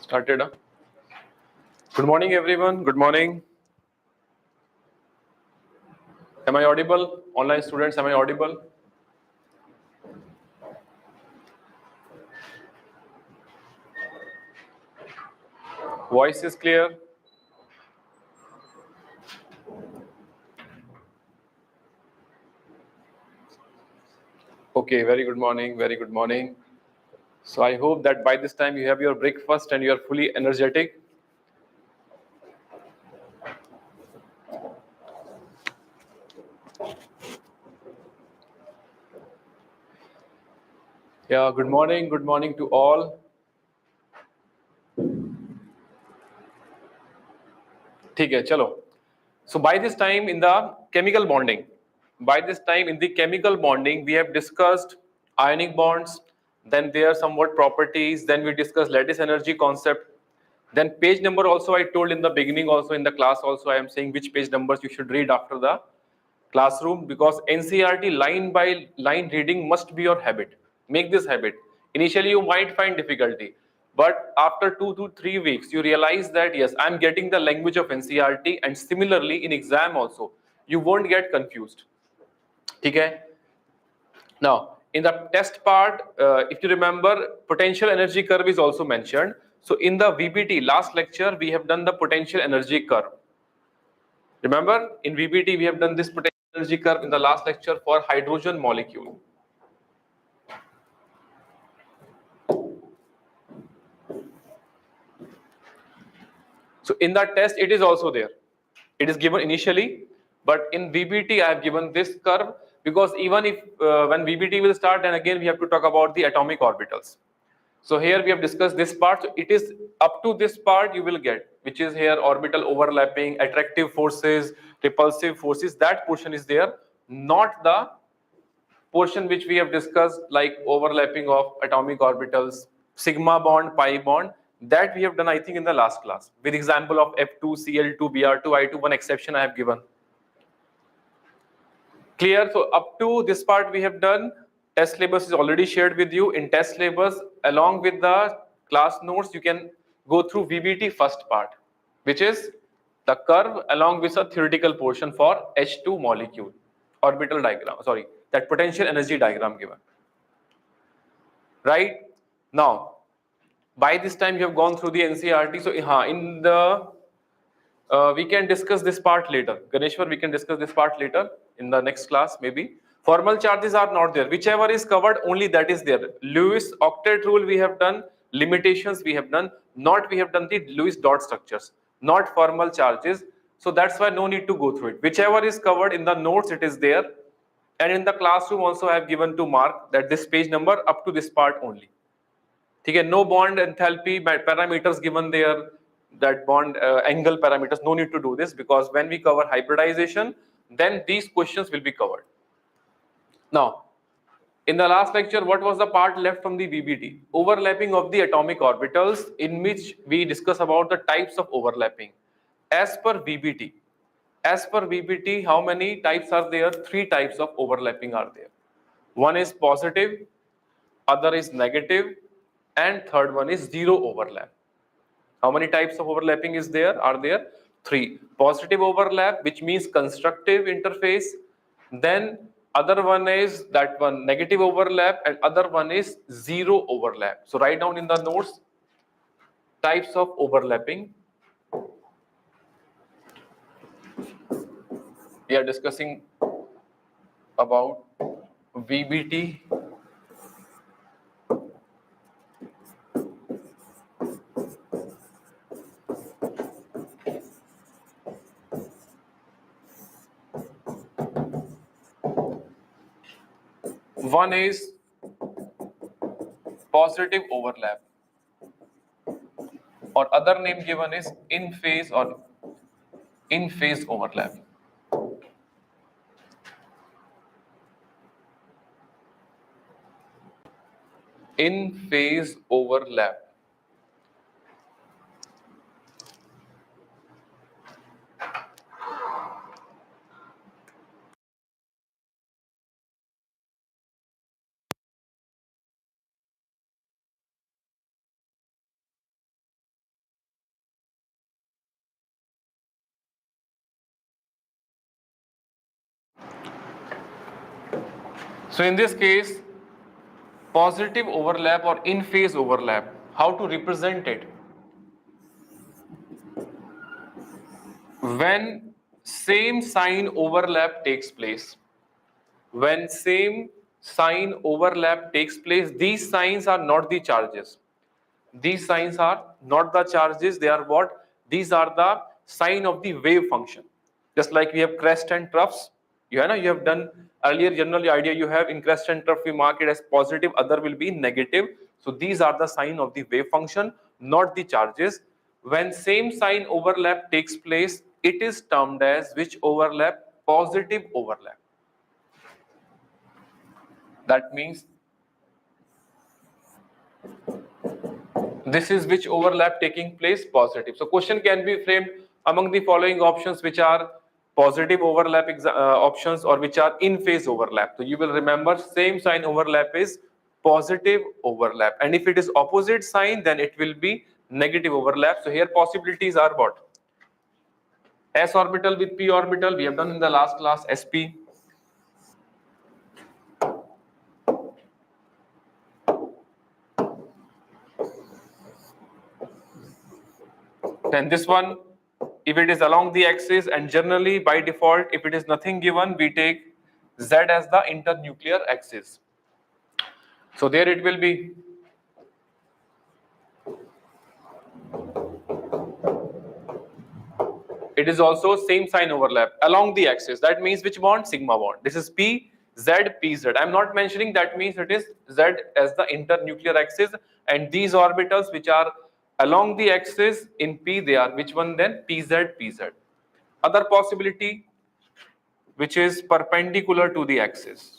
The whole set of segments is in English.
Started. Huh? Good morning, everyone. Good morning. Am I audible? Online students, am I audible? Voice is clear. Okay, very good morning. Very good morning. So I hope that by this time you have your breakfast and you are fully energetic. Yeah, good morning. Good morning to all. ठीक है, चलो. So by this time in the chemical bonding, we have discussed ionic bonds, then their somewhat properties, then we discussed lattice energy concept. Then page number also I told in the beginning, also in the class also I am saying which page numbers you should read after the classroom, because NCERT line by line reading must be your habit. Make this habit. Initially you might find difficulty, but after 2 to 3 weeks you realize that yes, I'm getting the language of NCERT, and similarly in exam also you won't get confused. Okay? Now in the test part, if you remember, potential energy curve is also mentioned. So in the VBT last lecture we have done the potential energy curve. Remember, in VBT we have done this potential energy curve in the last lecture for hydrogen molecule. So in that test it is also there. It is given initially, but in VBT I have given this curve, because even if when VBT will start, then again we have to talk about the atomic orbitals. So here we have discussed this part. So it is up to this part you will get, which is here orbital overlapping, attractive forces, repulsive forces. That portion is there, not the portion which we have discussed like overlapping of atomic orbitals, sigma bond, pi bond. That we have done I think in the last class with example of F2, Cl2, Br2, I2. One exception I have given. Clear? So up to this part we have done. Test syllabus is already shared with you. In test syllabus, along with the class notes, you can go through VBT first part, which is the curve along with a theoretical portion for H2 molecule, orbital diagram, sorry, that potential energy diagram given. Right? Now, by this time you have gone through the NCERT. So in the we can discuss this part later. Ganeshwar, we can discuss this part later in the next class maybe. Formal charges are not there. Whichever is covered, only that is there. Lewis octet rule we have done, limitations we have done, not we have done the Lewis dot structures, not formal charges. So that's why no need to go through it. Whichever is covered in the notes, it is there. And in the classroom also I have given to mark that this page number up to this part only. Okay, no bond enthalpy parameters given there, that bond angle parameters, no need to do this, because when we cover hybridization, then these questions will be covered. Now, in the last lecture, what was the part left from the VBT? Overlapping of the atomic orbitals, in which we discuss about the types of overlapping. As per VBT, how many types are there? 3 types of overlapping are there. One is positive, other is negative, and third one is zero overlap. How many types of overlapping is there? Are there 3. Positive overlap, which means constructive interface. Then other one is that one negative overlap, and other one is zero overlap. So write down in the notes types of overlapping. We are discussing about VBT. One is positive overlap, or other name given is in phase or in phase overlap. In phase overlap. So in this case, positive overlap or in phase overlap, how to represent it? When same sign overlap takes place, when same sign overlap takes place, these signs are not the charges. These signs are not the charges, they are what? These are the sign of the wave function. Just like we have crest and troughs, you know, you have done earlier general idea you have in crest and trough, we mark it as positive, other will be negative. So these are the sign of the wave function, not the charges. When same sign overlap takes place, it is termed as which overlap? Positive overlap. That means this is which overlap taking place? Positive. So question can be framed among the following options, which are positive overlap options or which are in phase overlap. So you will remember same sign overlap is positive overlap, and if it is opposite sign then it will be negative overlap. So here possibilities are what? S orbital with p orbital, we have done in the last class, sp. Then this one, if it is along the axis, and generally by default, if it is nothing given, we take Z as the internuclear axis. So there it will be. It is also same sign overlap along the axis. That means which bond? Sigma bond. This is P, Z, P, Z. I'm not mentioning, that means it is Z as the internuclear axis, and these orbitals which are along the axis in P, they are which one then? PZ, PZ. Other possibility, which is perpendicular to the axis.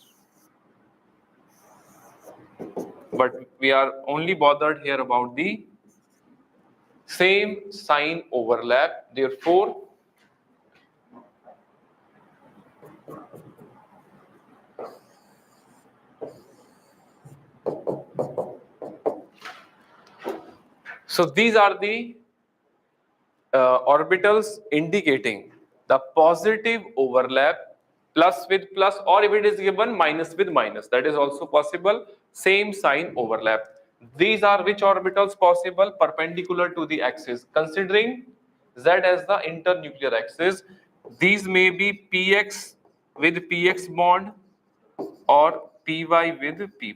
But we are only bothered here about the same sign overlap. Therefore, so these are the orbitals indicating the positive overlap, plus with plus, or if it is given minus with minus, that is also possible, same sign overlap. These are which orbitals possible? Perpendicular to the axis. Considering Z as the internuclear axis, these may be px with px bond or py with py,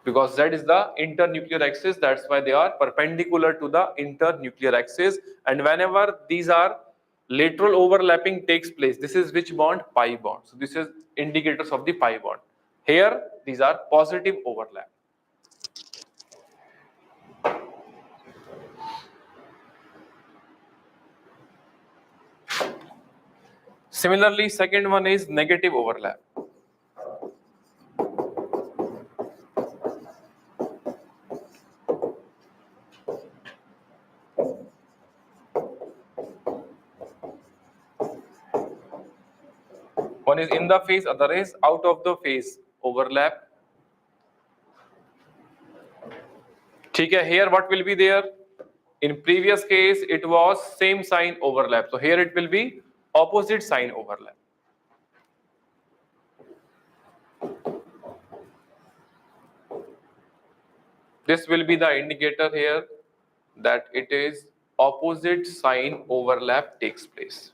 because Z is the internuclear axis, that's why they are perpendicular to the internuclear axis. And whenever these are lateral overlapping takes place, this is which bond? Pi bond. So this is indicators of the pi bond. Here these are positive overlap. Similarly, second one is negative overlap. One is in the phase, other is out of the phase overlap. Okay, here what will be there? In previous case, it was same sign overlap. So here it will be opposite sign overlap. This will be the indicator here that it is opposite sign overlap takes place.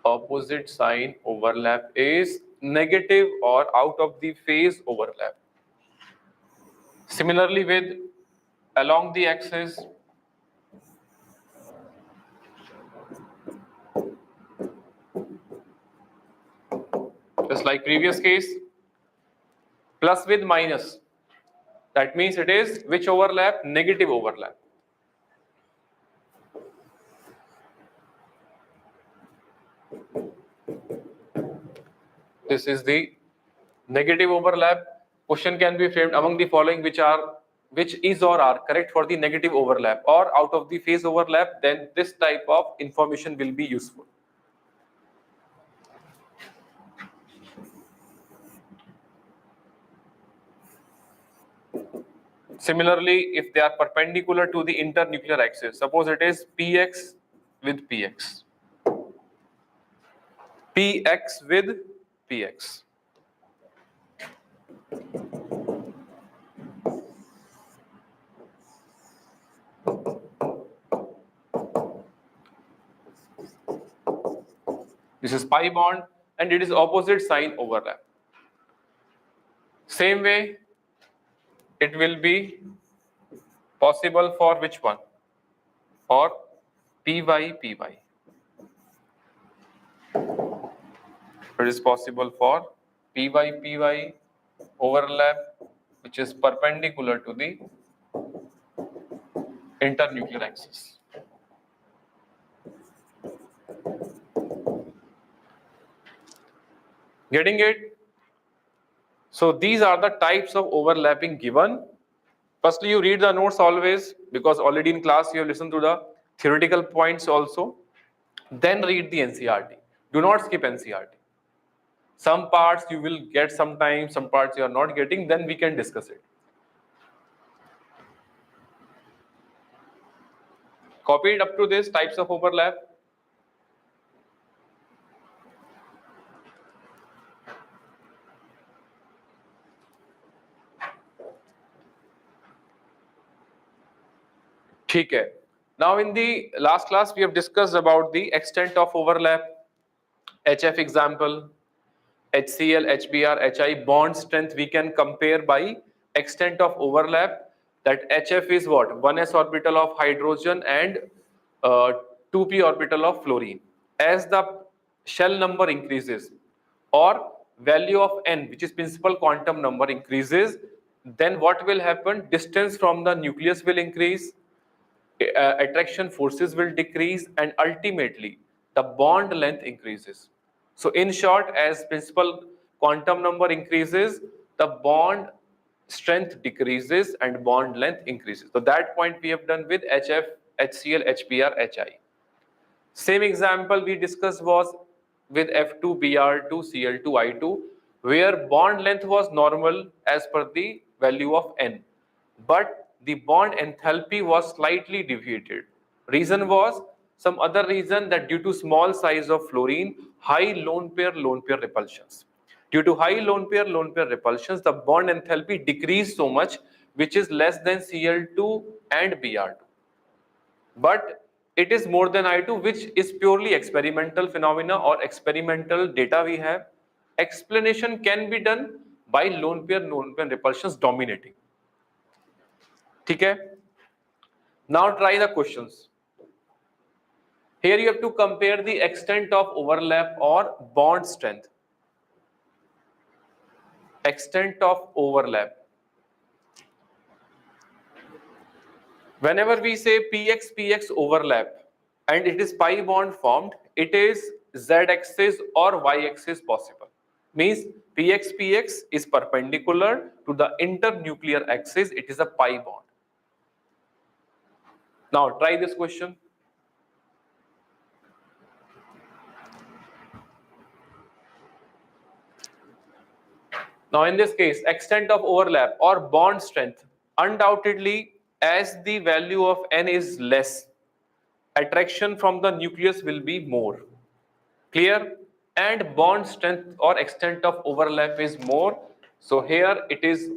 Opposite sign overlap is negative or out of the phase overlap. Similarly with along the axis, just like previous case, plus with minus, that means it is which overlap? Negative overlap. This is the negative overlap. Question can be framed among the following which is or are correct for the negative overlap or out of the phase overlap, then this type of information will be useful. Similarly, if they are perpendicular to the internuclear axis, suppose it is px with px, px with px. This is pi bond and it is opposite sign overlap. Same way, it will be possible for which one? For py, py. It is possible for py, py overlap, which is perpendicular to the internuclear axis. Getting it? So these are the types of overlapping given. Firstly, you read the notes always because already in class you have listened to the theoretical points also. Then read the NCRT. Do not skip NCRT. Some parts you will get sometimes, some parts you are not getting, then we can discuss it. Copied up to this types of overlap. Okay. Now in the last class we have discussed about the extent of overlap, HF example, HCl, HBr, HI bond strength we can compare by extent of overlap. That HF is what? 1s orbital of hydrogen and 2p orbital of fluorine. As the shell number increases or value of n, which is principal quantum number, increases, then what will happen? Distance from the nucleus will increase, attraction forces will decrease, and ultimately the bond length increases. So in short, as principal quantum number increases, the bond strength decreases and bond length increases. So that point we have done with HF, HCl, HBr, HI. Same example we discussed was with F2Br2 Cl2I2, where bond length was normal as per the value of n, but the bond enthalpy was slightly deviated. Reason was some other reason, that due to small size of fluorine, high lone pair repulsions. Due to high lone pair repulsions, the bond enthalpy decreased so much, which is less than Cl2 and Br2. But it is more than I2, which is purely experimental phenomena or experimental data we have. Explanation can be done by lone pair repulsions dominating. Okay? Now try the questions. Here you have to compare the extent of overlap or bond strength. Extent of overlap. Whenever we say PX overlap and it is pi bond formed, it is z-axis or y-axis possible. Means PX is perpendicular to the internuclear axis, it is a pi bond. Now try this question. Now in this case, extent of overlap or bond strength, undoubtedly as the value of n is less, attraction from the nucleus will be more. Clear? And bond strength or extent of overlap is more. So here it is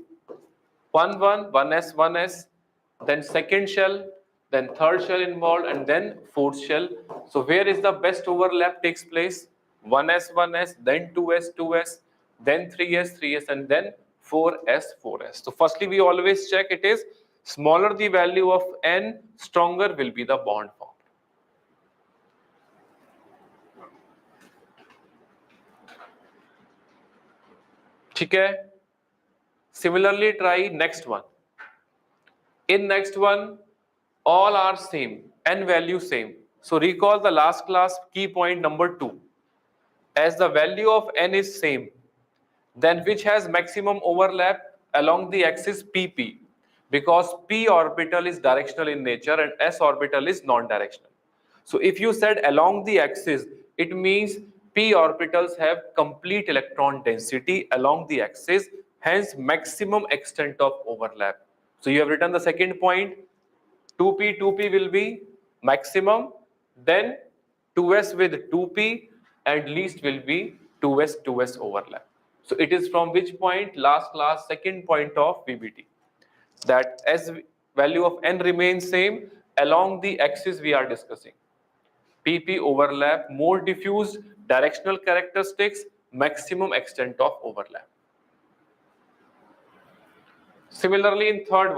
1s, then second shell, then third shell involved, and then fourth shell. So where is the best overlap takes place? 1s, then 2s, then 3s, and then 4s. So firstly, we always check it is smaller the value of n, stronger will be the bond form. Okay. Similarly, try next one. In next one, all are same, n value same. So recall the last class key point number 2. As the value of n is same, then which has maximum overlap along the axis pp, because p orbital is directional in nature and s orbital is non-directional. So if you said along the axis, it means p orbitals have complete electron density along the axis, hence maximum extent of overlap. So you have written the second point, 2p, 2p will be maximum, then 2s with 2p, and least will be 2s, 2s overlap. So it is from which point? Last class, second point of VBT. That as value of n remains same, along the axis we are discussing. PP overlap, more diffuse directional characteristics, maximum extent of overlap. Similarly, in third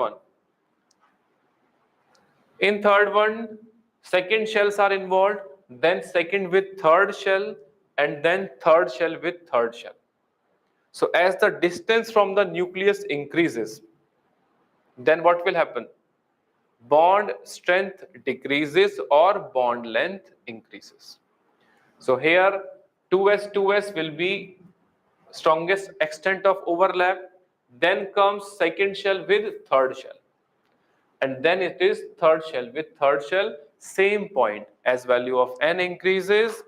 one, second shells are involved, then second with third shell, and then third shell with third shell. So as the distance from the nucleus increases, then what will happen? Bond strength decreases or bond length increases. So here 2s, 2s will be strongest extent of overlap, then comes second shell with third shell, and then it is third shell with third shell, same point. As value of n increases,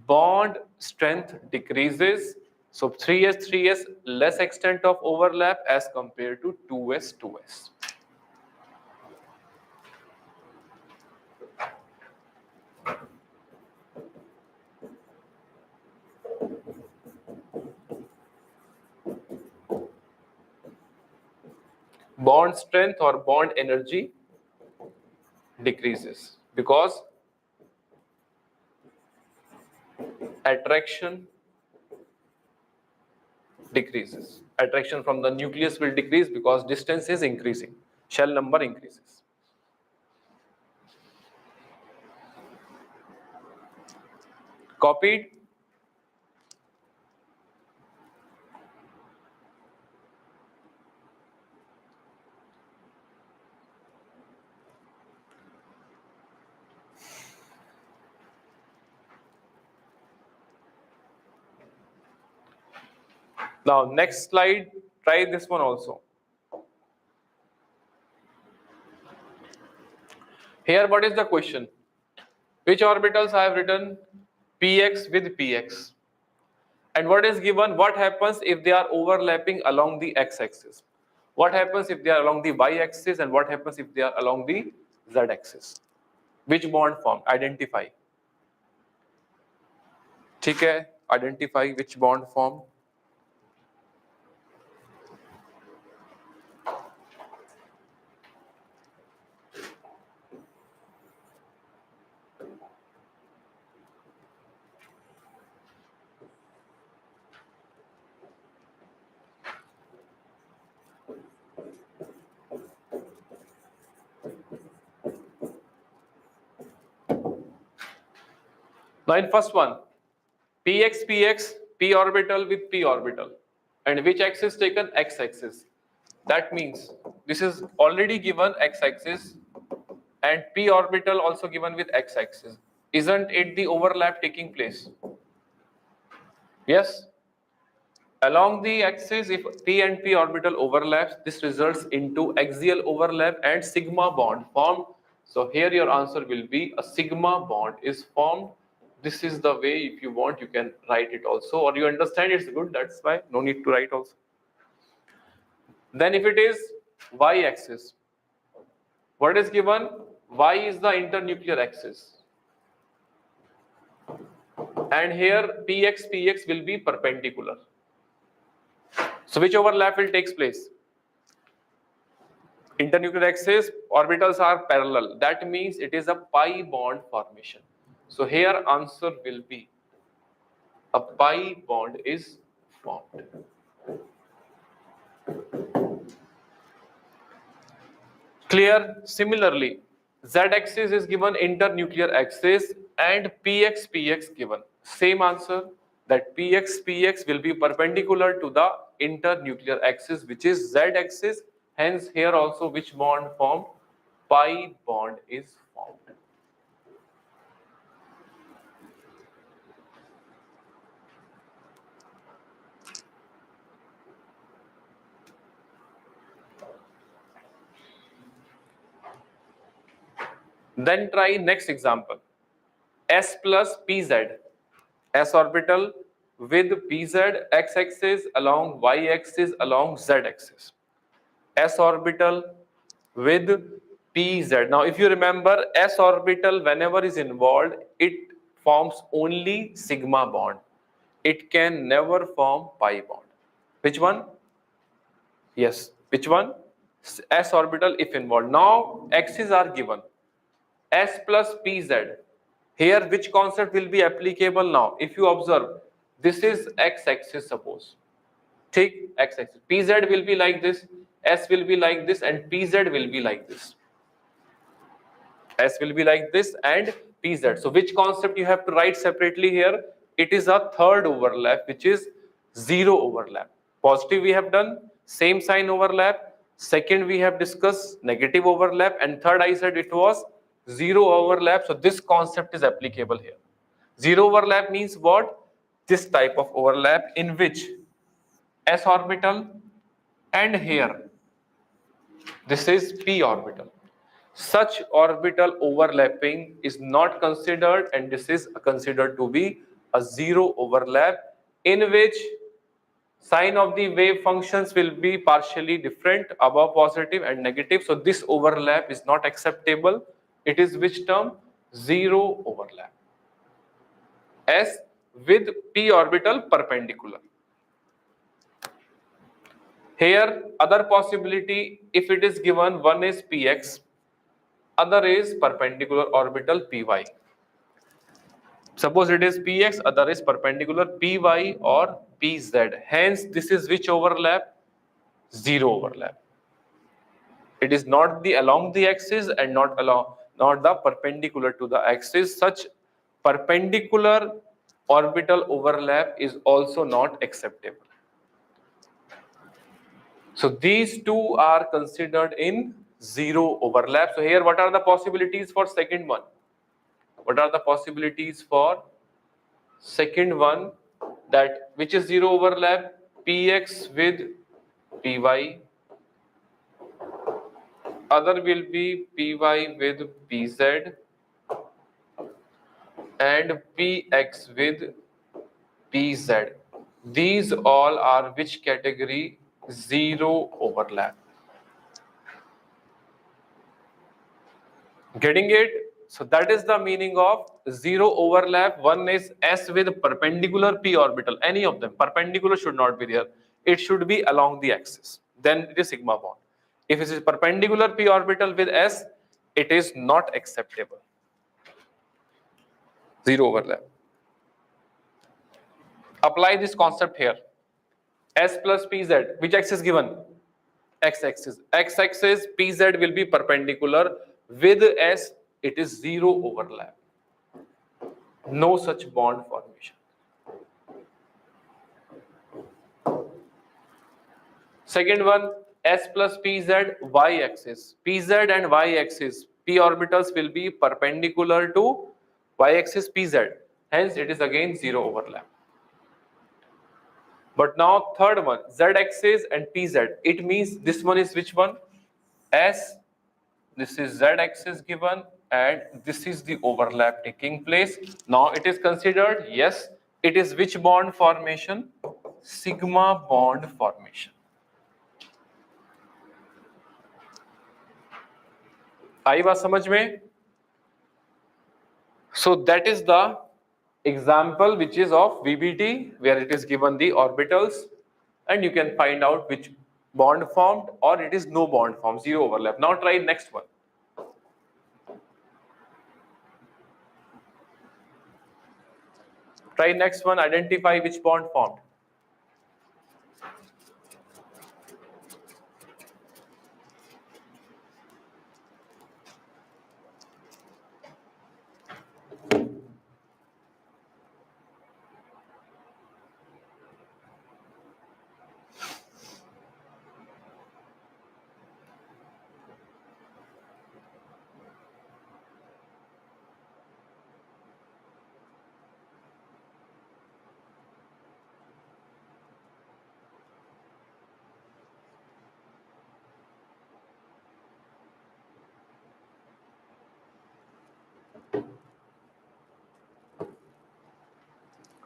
bond strength decreases. So 3s, 3s, less extent of overlap as compared to 2s, 2s. Bond strength or bond energy decreases because attraction decreases. Attraction from the nucleus will decrease because distance is increasing. Shell number increases. Copied? Now, next slide, try this one also. Here, what is the question? Which orbitals I have written? Px with Px. And what is given? What happens if they are overlapping along the x-axis? What happens if they are along the y-axis? And what happens if they are along the z-axis? Which bond formed? Identify. ठीक है? Identify which bond formed. Now in first one, Px, Px, p orbital with p orbital. And which axis taken? X-axis. That means this is already given x-axis and p orbital also given with x-axis. Isn't it the overlap taking place? Yes? Along the axis, if p and p orbital overlaps, this results into axial overlap and sigma bond formed. So here your answer will be a sigma bond is formed. This is the way, if you want, you can write it also, or you understand it's good, that's why, no need to write also. Then if it is y-axis, what is given? Y is the internuclear axis. And here Px, Px will be perpendicular. So which overlap will take place? Internuclear axis, orbitals are parallel. That means it is a pi bond formation. So here answer will be a pi bond is formed. Clear? Similarly, z-axis is given internuclear axis and px, px given. Same answer, that px, px will be perpendicular to the internuclear axis, which is z-axis. Hence, here also which bond formed? Pi bond is formed. Then try next example. S plus pz. S orbital with pz, x-axis along y-axis along z-axis. S orbital with pz. Now if you remember, s orbital whenever is involved, it forms only sigma bond. It can never form pi bond. Which one? Yes, which one? S orbital if involved. Now x's are given, s plus pz. Here which concept will be applicable now? If you observe, this is x-axis suppose. Take x-axis. Pz will be like this, s will be like this, and pz will be like this. S will be like this and pz. So which concept you have to write separately here? It is a third overlap, which is zero overlap. Positive we have done, same sign overlap. Second we have discussed negative overlap, and third I said it was zero overlap. So this concept is applicable here. Zero overlap means what? This type of overlap in which s orbital and here this is p orbital. Such orbital overlapping is not considered, and this is considered to be a zero overlap in which sign of the wave functions will be partially different, above positive and negative. So this overlap is not acceptable. It is which term? Zero overlap. S with p orbital perpendicular. Here other possibility, if it is given, one is px, other is perpendicular orbital py. Suppose it is px, other is perpendicular py or pz. Hence this is which overlap? Zero overlap. It is not the along the axis and not the perpendicular to the axis. Such perpendicular orbital overlap is also not acceptable. So these two are considered in zero overlap. So here what are the possibilities for second one? What are the possibilities for second one? That which is zero overlap? Px with py, other will be py with pz, and px with pz. These all are which category? Zero overlap. Getting it? So that is the meaning of zero overlap. One is s with perpendicular p orbital, any of them. Perpendicular should not be there. It should be along the axis. Then it is sigma bond. If it is perpendicular p orbital with s, it is not acceptable. Zero overlap. Apply this concept here. S plus pz. Which axis given? X-axis. X-axis pz will be perpendicular. With s, it is zero overlap. No such bond formation. Second one, s plus pz, y-axis. Pz and y-axis, p orbitals will be perpendicular to y-axis pz. Hence, it is again zero overlap. But now third one, z-axis and pz. It means this one is which one? S, this is z-axis given, and this is the overlap taking place. Now it is considered, yes, it is which bond formation? Sigma bond formation. आई बात समझ में? So that is the example which is of VBT, where it is given the orbitals, and you can find out which bond formed or it is no bond formed, zero overlap. Now try next one. Try next one, identify which bond formed.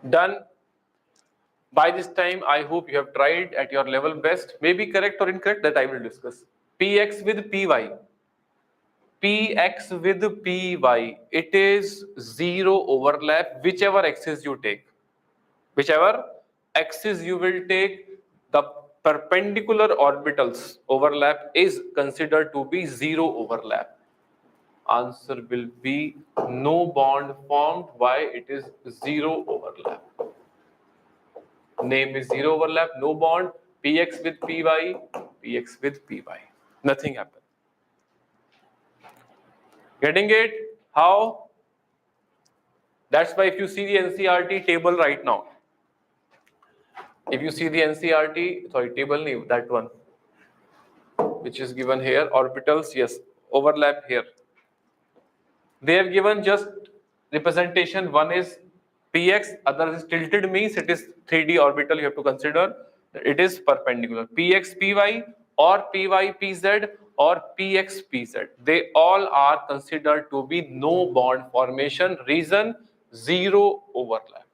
Done. By this time, I hope you have tried at your level best. Maybe correct or incorrect, that I will discuss. px with py, px with py, it is zero overlap whichever axis you take. Whichever axis you will take, the perpendicular orbitals overlap is considered to be zero overlap. Answer will be no bond formed. Why? It is zero overlap. Name is zero overlap, no bond, px with py, px with py. Nothing happened. Getting it? How? That's why if you see the NCRT table right now, if you see the NCRT, sorry, table name, that one, which is given here, orbitals, yes, overlap here. They have given just representation, one is px, other is tilted, means it is 3D orbital, you have to consider. It is perpendicular. Px py or py pz or px pz, they all are considered to be no bond formation. Reason? Zero overlap.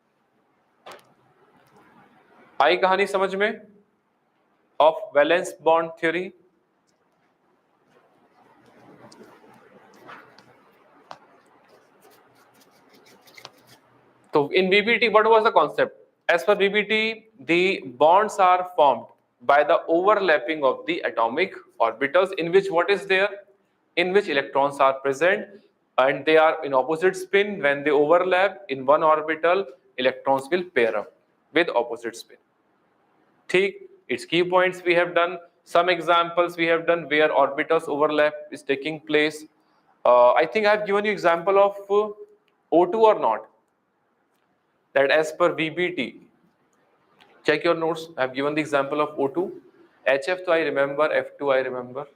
आई कहानी समझ में of valence bond theory? So in VBT, what was the concept? As per VBT, the bonds are formed by the overlapping of the atomic orbitals, in which what is there? In which electrons are present and they are in opposite spin. When they overlap in one orbital, electrons will pair up with opposite spin. ठीक, its key points we have done. Some examples we have done where orbitals overlap is taking place. I think I have given you example of O2 or not? That as per VBT, check your notes. I have given the example of O2. HF तो I remember, F2 I remember.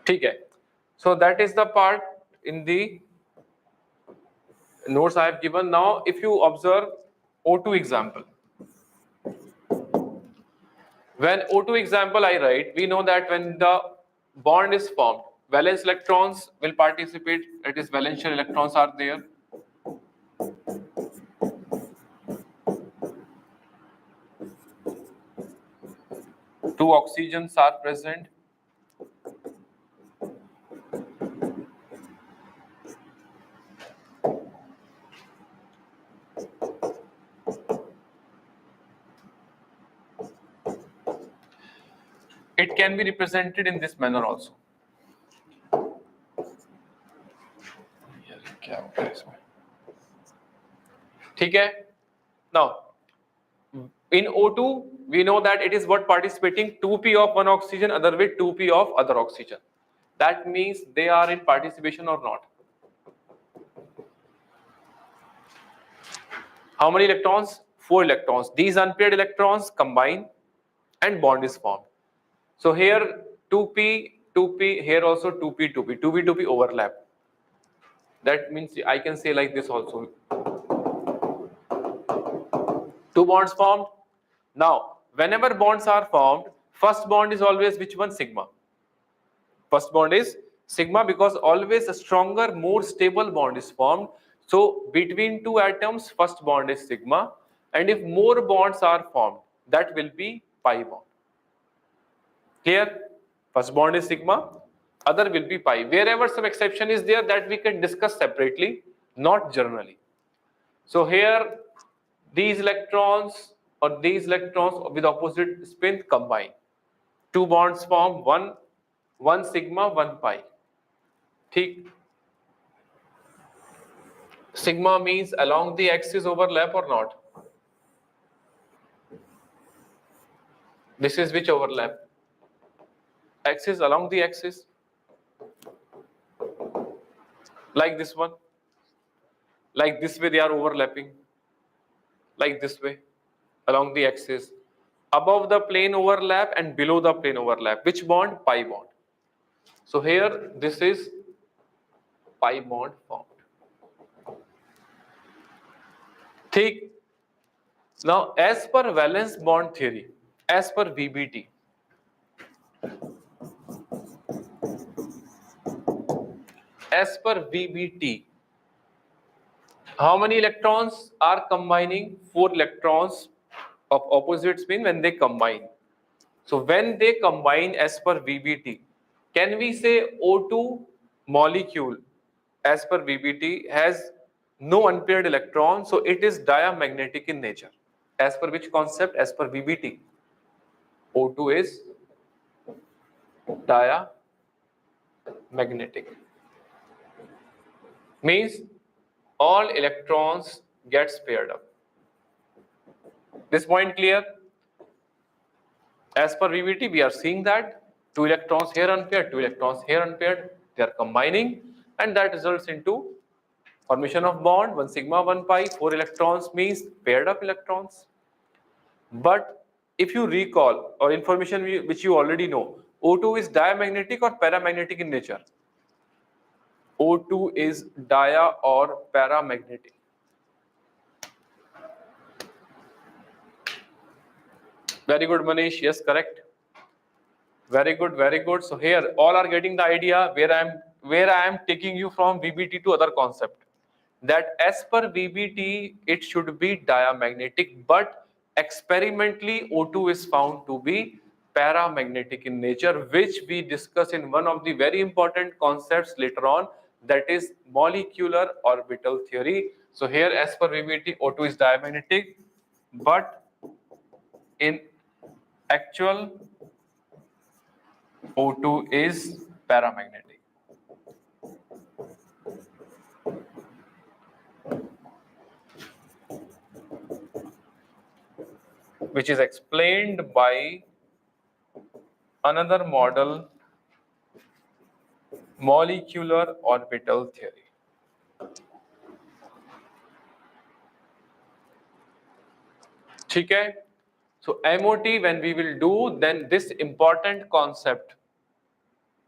ठीक है. So that is the part in the notes I have given. Now, if you observe O2 example, when O2 example I write, we know that when the bond is formed, valence electrons will participate. That is, valential electrons are there. Two oxygens are present. It can be represented in this manner also. ठीक है? Now, in O2, we know that it is what participating 2p of one oxygen, other with 2p of other oxygen. That means they are in participation or not. How many electrons? 4 electrons. These unpaired electrons combine and bond is formed. So here 2p, 2p, here also 2p, 2p, 2p, 2p overlap. That means I can say like this also. Two bonds formed. Now, whenever bonds are formed, first bond is always which one? Sigma. First bond is sigma, because always a stronger, more stable bond is formed. So between two atoms, first bond is sigma, and if more bonds are formed, that will be pi bond. Clear? First bond is sigma, other will be pi. Wherever some exception is there, that we can discuss separately, not generally. So here, these electrons or these electrons with opposite spin combine. Two bonds form, one sigma, one pi. ठीक? Sigma means along the axis overlap or not? This is which overlap? Axis, along the axis. Like this one. Like this way they are overlapping. Like this way, along the axis. Above the plane overlap and below the plane overlap. Which bond? Pi bond. So here this is pi bond formed. ठीक? Now, as per valence bond theory, as per VBT, as per VBT, How many electrons are combining? 4 electrons of opposite spin when they combine. So when they combine as per VBT, can we say O2 molecule as per VBT has no unpaired electron, so it is diamagnetic in nature. As per which concept? As per VBT, O2 is diamagnetic. Means all electrons gets paired up. This point clear? As per VBT, we are seeing that 2 electrons here unpaired, 2 electrons here unpaired, they are combining, and that results into formation of bond, 1 sigma, 1 pi, 4 electrons means paired up electrons. But if you recall, or information which you already know, O2 is diamagnetic or paramagnetic in nature? O2 is dia or paramagnetic. Very good, Manish. Yes, correct. Very good, very good. So here all are getting the idea where I am taking you from VBT to other concept. That as per VBT it should be diamagnetic, but experimentally O2 is found to be paramagnetic in nature, which we discuss in one of the very important concepts later on, that is molecular orbital theory. So here as per VBT O2 is diamagnetic, but in actual O2 is paramagnetic. Which is explained by another model, molecular orbital theory. ठीक है? So MOT when we will do, then this important concept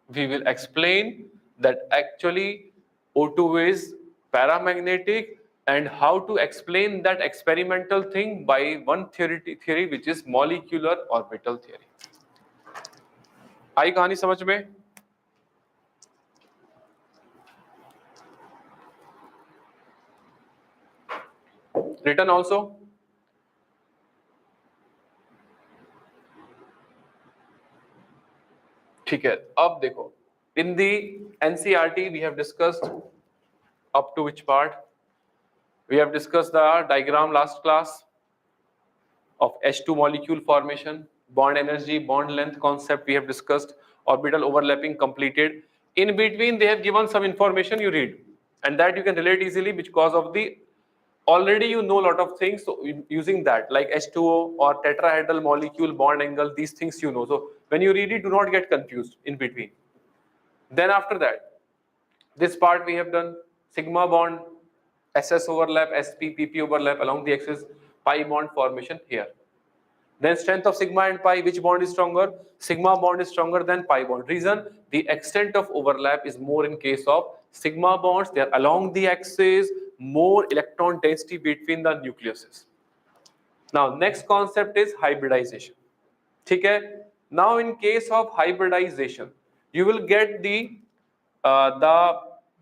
we will explain, that actually O2 is paramagnetic, and how to explain that experimental thing by one theory which is molecular orbital theory. आई कहानी समझ में? Written also? ठीक है, अब देखो, in the NCERT we have discussed up to which part? We have discussed the diagram last class of H2 molecule formation, bond energy, bond length concept we have discussed, orbital overlapping completed. In between they have given some information, you read, and that you can relate easily because of the already you know a lot of things. So using that, like H2O or tetrahedral molecule bond angle, these things you know. So when you read it, do not get confused in between. Then after that, this part we have done sigma bond, SS overlap, SP, PP overlap along the axis, pi bond formation here. Then strength of sigma and pi, which bond is stronger? Sigma bond is stronger than pi bond. Reason? The extent of overlap is more in case of sigma bonds. They are along the axis, more electron density between the nucleuses. Now next concept is hybridization. Okay? Now in case of hybridization, you will get the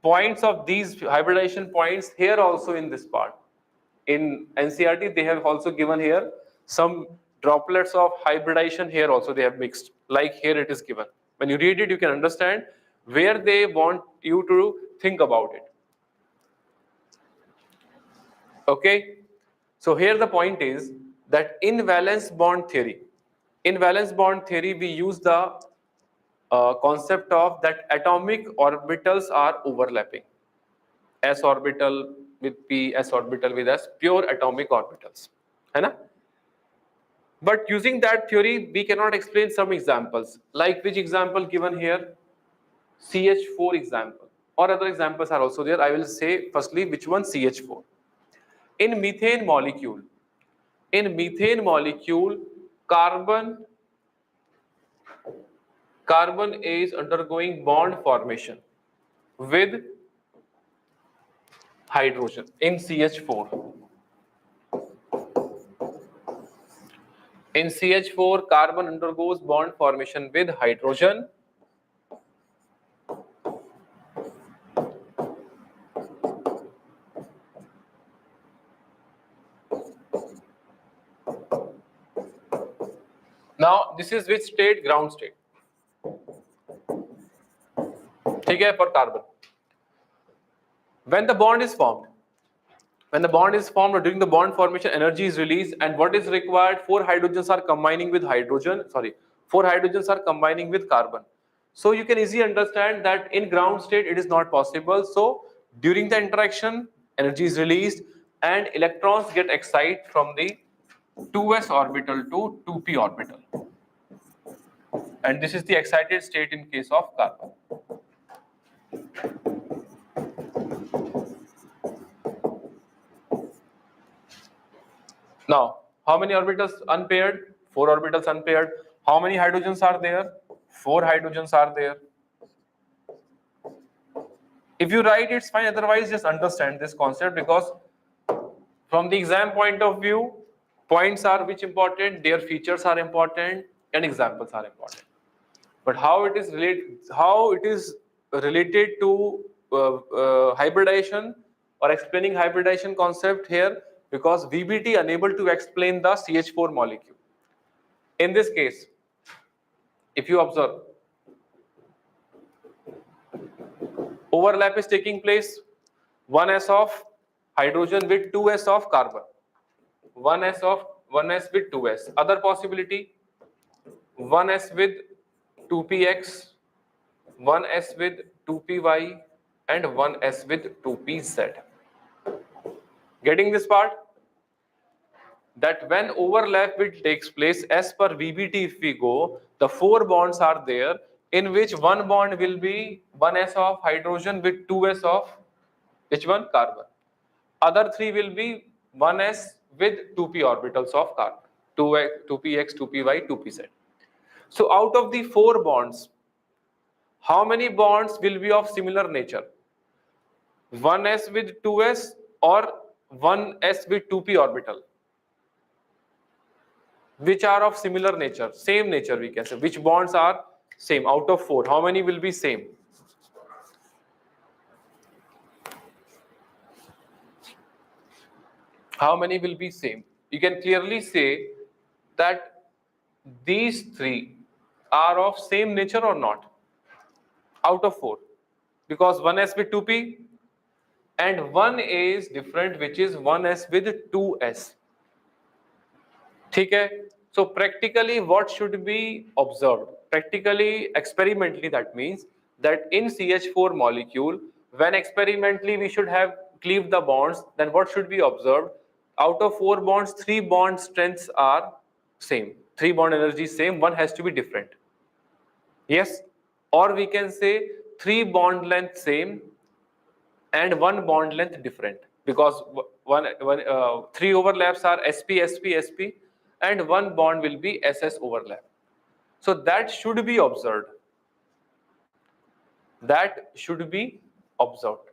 points of these hybridization points here also in this part. In NCERT they have also given here some droplets of hybridization, here also they have mixed, like here it is given. When you read it, you can understand where they want you to think about it. Okay, so here the point is that in valence bond theory, we use the concept of that atomic orbitals are overlapping. S orbital with P, S orbital with S, pure atomic orbitals. है ना? But using that theory, we cannot explain some examples. Like which example given here? CH4 example. Or other examples are also there. I will say firstly which one? CH4. In methane molecule, carbon is undergoing bond formation with hydrogen in CH4. In CH4, carbon undergoes bond formation with hydrogen. Now this is which state? Ground state. ठीक है, for carbon. When the bond is formed, or during the bond formation, energy is released, and what is required? Four hydrogens are combining with carbon. So you can easily understand that in ground state it is not possible. So during the interaction, energy is released and electrons get excited from the 2s orbital to 2p orbital, and this is the excited state in case of carbon. Now, how many orbitals unpaired? 4 orbitals unpaired. How many hydrogens are there? 4 hydrogens are there. If you write, it's fine. Otherwise, just understand this concept, because from the exam point of view, points are which important, their features are important, and examples are important. But how it is related to hybridization or explaining hybridization concept here, because VBT unable to explain the CH4 molecule. In this case, if you observe, overlap is taking place. 1s of hydrogen with 2s of carbon. 1s with 2s. Other possibility, 1s with 2px, 1s with 2py, and 1s with 2pz. Getting this part? That when overlap will takes place, as per VBT, if we go, the 4 bonds are there, in which one bond will be 1s of hydrogen with 2s of which one? Carbon. Other 3 will be 1s with 2p orbitals of carbon, 2px, 2py, 2pz. So out of the 4 bonds, how many bonds will be of similar nature? 1s with 2s or 1s with 2p orbital? Which are of similar nature, same nature we can say. Which bonds are same? Out of 4, how many will be same? How many will be same? You can clearly say that these 3 are of same nature or not? Out of 4, because 1s with 2p and one is different, which is 1s with 2s. Okay? So practically what should be observed? Practically, experimentally, that means that in CH4 molecule, when experimentally we should have cleaved the bonds, then what should be observed? Out of 4 bonds, 3 bond strengths are same. 3 bond energy same, one has to be different. Yes? Or we can say 3 bond length same and 1 bond length different, because 3 overlaps are sp, sp, sp, and 1 bond will be ss overlap. So that should be observed. That should be observed.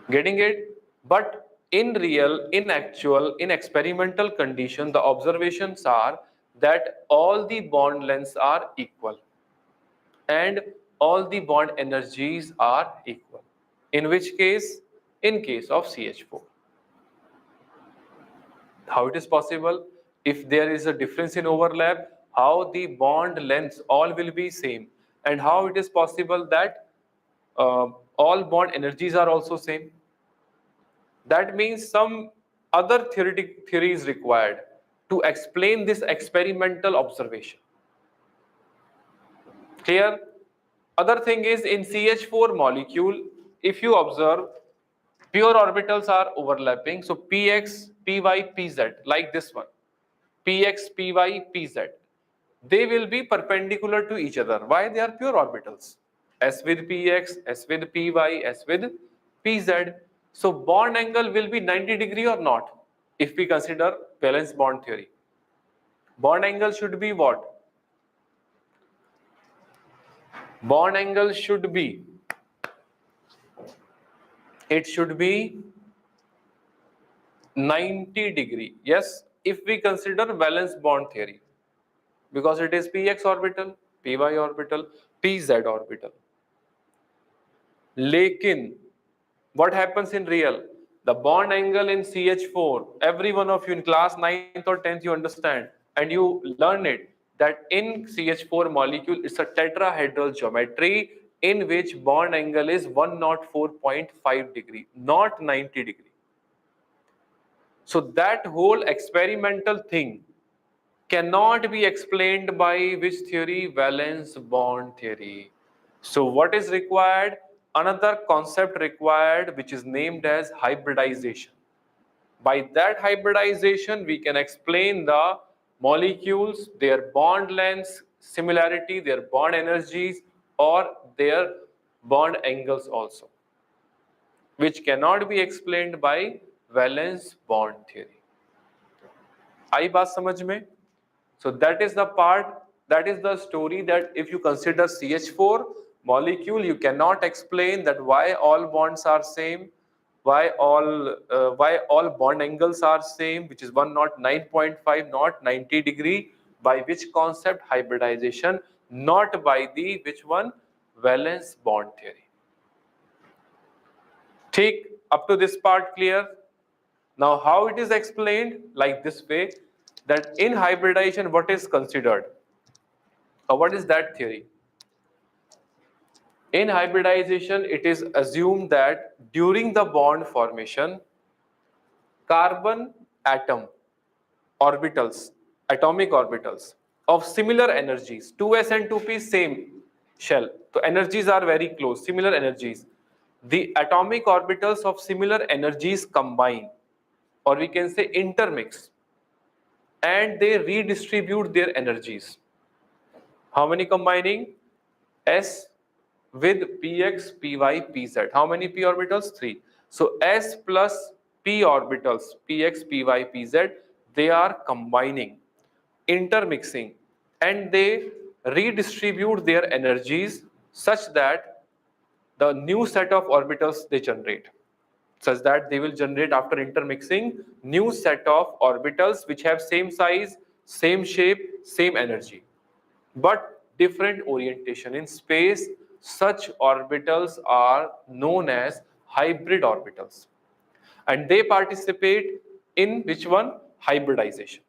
Getting it? But in real, in actual, in experimental condition, the observations are that all the bond lengths are equal and all the bond energies are equal. In which case? In case of CH4. How it is possible? If there is a difference in overlap, how the bond lengths all will be same, and how it is possible that all bond energies are also same? That means some other theory is required to explain this experimental observation. Clear? Other thing is, in CH4 molecule, if you observe, pure orbitals are overlapping. So px, py, pz, like this one, px, py, pz, they will be perpendicular to each other. Why? They are pure orbitals. S with px, s with py, s with pz. So bond angle will be 90 degree or not? If we consider valence bond theory, bond angle should be what? Bond angle should be, it should be 90 degree. Yes, if we consider valence bond theory, because it is px orbital, py orbital, pz orbital. Lekin what happens in real? The bond angle in CH4, every one of you in class 9th or 10th you understand and you learn it that in CH4 molecule it's a tetrahedral geometry in which bond angle is 104.5 degree, not 90 degree. So that whole experimental thing cannot be explained by which theory? Valence bond theory. So what is required? Another concept required which is named as hybridization. By that hybridization, we can explain the molecules, their bond lengths, similarity, their bond energies, or their bond angles also, which cannot be explained by valence bond theory. आई बात समझ में? So that is the part, that is the story that if you consider CH4 molecule, you cannot explain that why all bonds are same, why all bond angles are same, which is one not 9.5, not 90 degree, by which concept? Hybridization, not by the which one? Valence bond theory. Take up to this part clear? Now how it is explained? Like this way, that in hybridization what is considered? Or what is that theory? In hybridization, it is assumed that during the bond formation, carbon atom orbitals, atomic orbitals of similar energies, 2s and 2p same shell. So energies are very close, similar energies. The atomic orbitals of similar energies combine, or we can say intermix, and they redistribute their energies. How many combining? S with px, py, pz. How many p orbitals? 3. So s plus p orbitals, px, py, pz, they are combining, intermixing, and they redistribute their energies such that the new set of orbitals they generate, such that they will generate after intermixing new set of orbitals which have same size, same shape, same energy, but different orientation in space. Such orbitals are known as hybrid orbitals, and they participate in which one? Hybridization.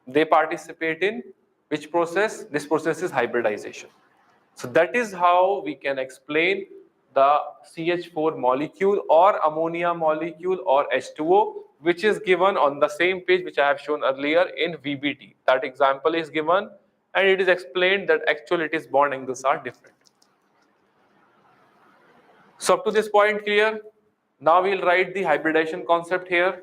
They participate in which process? This process is hybridization. So that is how we can explain the CH4 molecule or ammonia molecule or H2O, which is given on the same page which I have shown earlier in VBT. That example is given and it is explained that actually its bond angles are different. So up to this point clear? Now we'll write the hybridization concept here.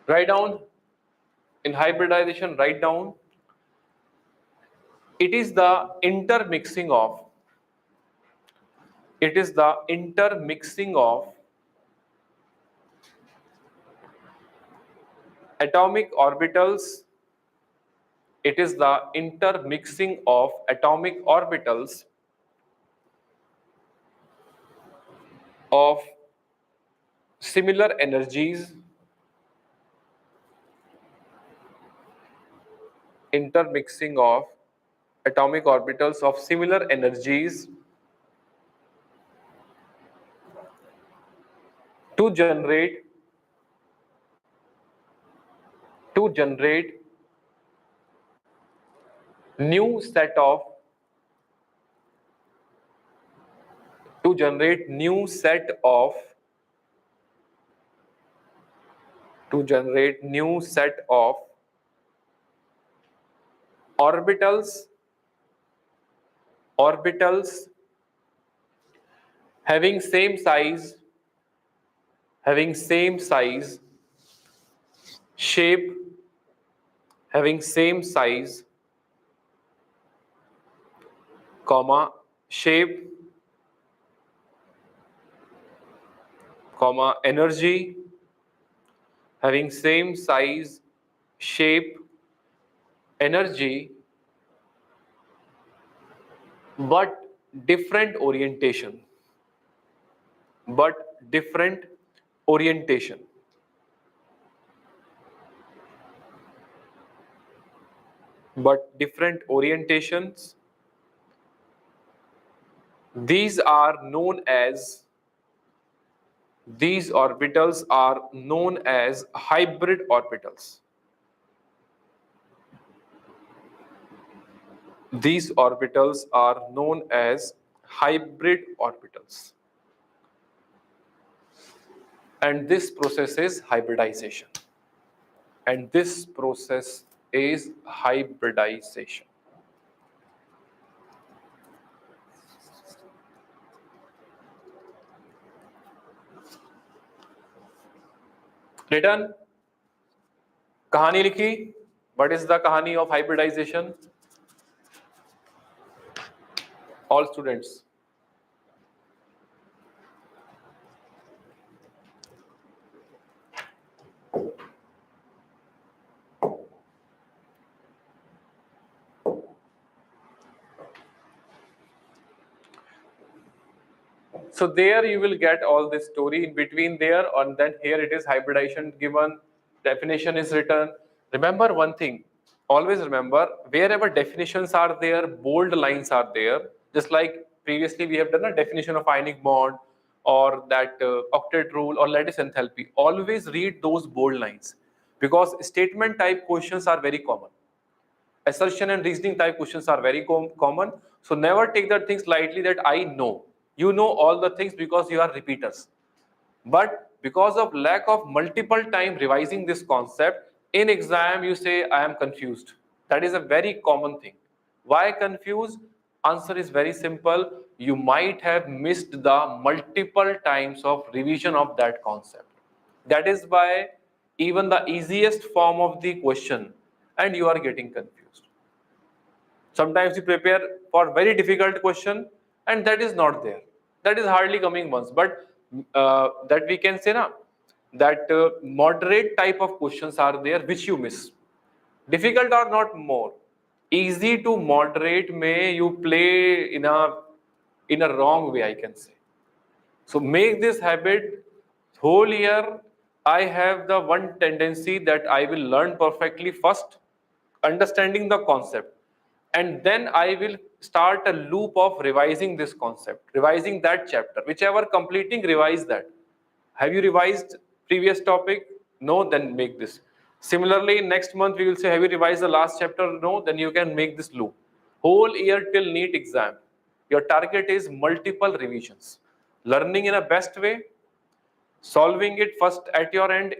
Write down in hybridization, write down it is the intermixing of atomic orbitals. It is the intermixing of atomic orbitals of similar energies, intermixing of atomic orbitals of similar energies to generate new set of new set of orbitals having same size, shape, having same size, comma, shape, comma, energy, having same size, shape, energy, but different orientation. but different orientation. But different orientations. These orbitals are known as hybrid orbitals. These orbitals are known as hybrid orbitals. And this process is hybridization. And this process is hybridization. Written? Kahani likhi? What is the kahani of hybridization? All students. So there you will get all this story in between there, and then here it is hybridization given, definition is written. Remember one thing, always remember, wherever definitions are there, bold lines are there, just like previously we have done a definition of ionic bond or that octet rule or lattice enthalpy. Always read those bold lines because statement type questions are very common. Assertion and reasoning type questions are very common. So never take the things lightly that I know. You know all the things because you are repeaters. But because of lack of multiple time revising this concept, in exam you say I am confused. That is a very common thing. Why confused? Answer is very simple. You might have missed the multiple times of revision of that concept. That is why even the easiest form of the question and you are getting confused. Sometimes you prepare for very difficult question and that is not there. That is hardly coming once. But that we can say now that moderate type of questions are there which you miss. Difficult or not more. Easy to moderate may you play in a wrong way, I can say. So make this habit. Whole year I have the one tendency that I will learn perfectly first, understanding the concept, and then I will start a loop of revising this concept, revising that chapter, whichever completing, revise that. Have you revised previous topic? No, then make this. Similarly, next month we will say, have you revised the last chapter? No, then you can make this loop. Whole year till NEET exam. Your target is multiple revisions. Learning in a best way, solving it first at your end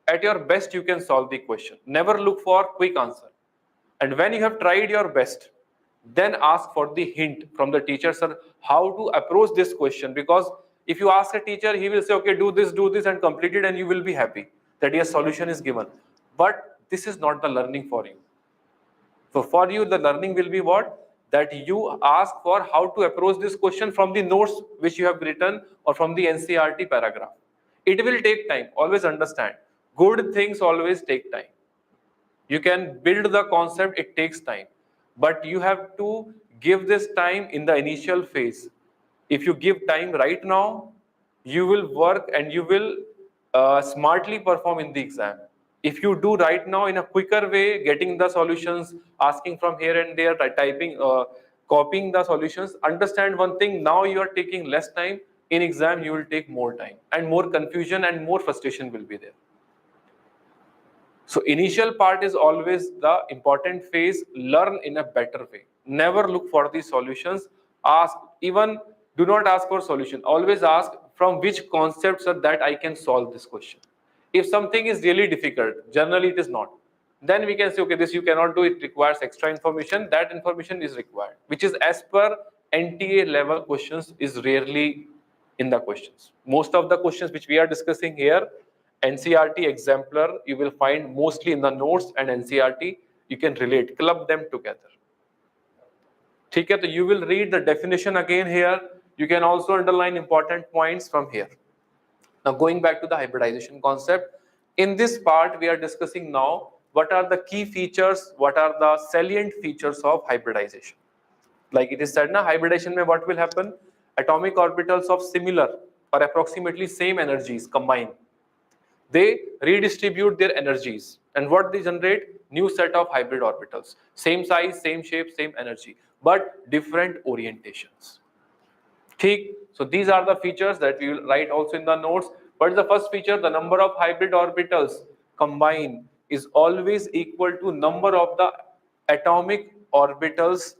at your best you can solve the question. Never look for quick answer. And when you have tried your best, then ask for the hint from the teacher, sir, how to approach this question. Because if you ask a teacher, he will say, okay, do this and complete it, and you will be happy that your solution is given. But this is not the learning for you. So for you, the learning will be what? That you ask for how to approach this question from the notes which you have written or from the NCRT paragraph. It will take time. Always understand. Good things always take time. You can build the concept, it takes time. But you have to give this time in the initial phase. If you give time right now, you will work and you will smartly perform in the exam. If you do right now in a quicker way, getting the solutions, asking from here and there, typing, copying the solutions, understand one thing, now you are taking less time. In exam, you will take more time and more confusion and more frustration will be there. So initial part is always the important phase. Learn in a better way. Never look for the solutions. Ask, even do not ask for solution. Always ask from which concepts are that I can solve this question. If something is really difficult, generally it is not. Then we can say, okay, this you cannot do, it requires extra information. That information is required, which is as per NTA level questions is rarely in the questions. Most of the questions which we are discussing here, NCRT exemplar, you will find mostly in the notes and NCRT. You can relate, club them together. Okay, so you will read the definition again here. You can also underline important points from here. Now going back to the hybridization concept, in this part we are discussing now what are the key features, what are the salient features of hybridization. Like it is said, na, hybridization mein what will happen? Atomic orbitals of similar or approximately same energies combine. They redistribute their energies, and what they generate? New set of hybrid orbitals. Same size, same shape, same energy, but different orientations. ठीक? So these are the features that we will write also in the notes. What is the first feature? The number of hybrid orbitals combined is always equal to number of the atomic orbitals.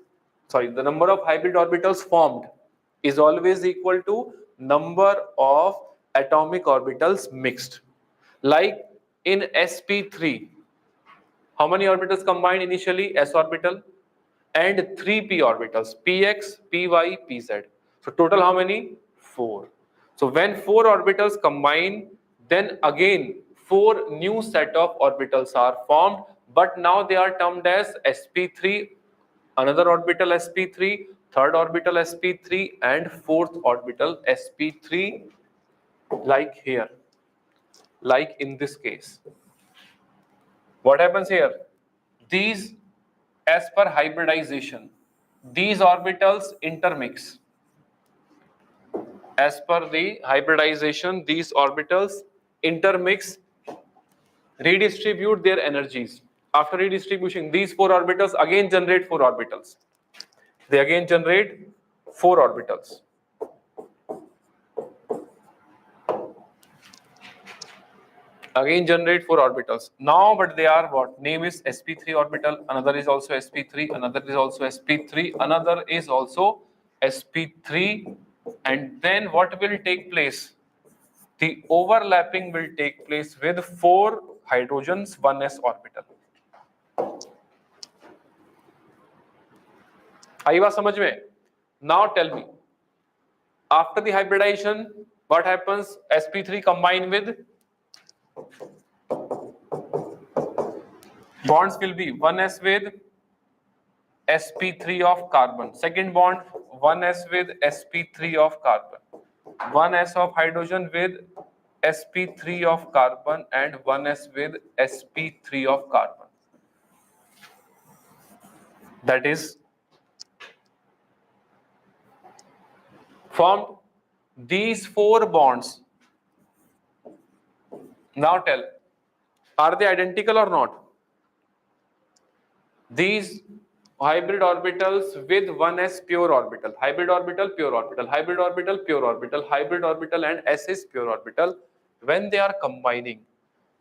Sorry, the number of hybrid orbitals formed is always equal to number of atomic orbitals mixed. Like in sp3, how many orbitals combined initially? S orbital and 3p orbitals, px, py, pz. So total how many? 4. So when 4 orbitals combine, then again 4 new set of orbitals are formed, but now they are termed as sp3, another orbital sp3, third orbital sp3, and fourth orbital sp3, like here, like in this case. What happens here? These, as per hybridization, these orbitals intermix. As per the hybridization, these orbitals intermix, redistribute their energies. After redistribution, these 4 orbitals again generate 4 orbitals. They again generate 4 orbitals. Again generate 4 orbitals. Now, but they are what? Name is sp3 orbital, another is also sp3, another is also sp3, another is also sp3, and then what will take place? The overlapping will take place with 4 hydrogens 1s orbital. आई बात समझ में? Now tell me, after the hybridization, what happens? sp3 combine with, bonds will be 1s with sp3 of carbon, second bond 1s with sp3 of carbon, 1s of hydrogen with sp3 of carbon, and 1s with sp3 of carbon. That is formed these 4 bonds. Now tell, are they identical or not? These hybrid orbitals with 1s pure orbital, hybrid orbital, pure orbital, hybrid orbital, pure orbital, hybrid orbital, and s is pure orbital. When they are combining,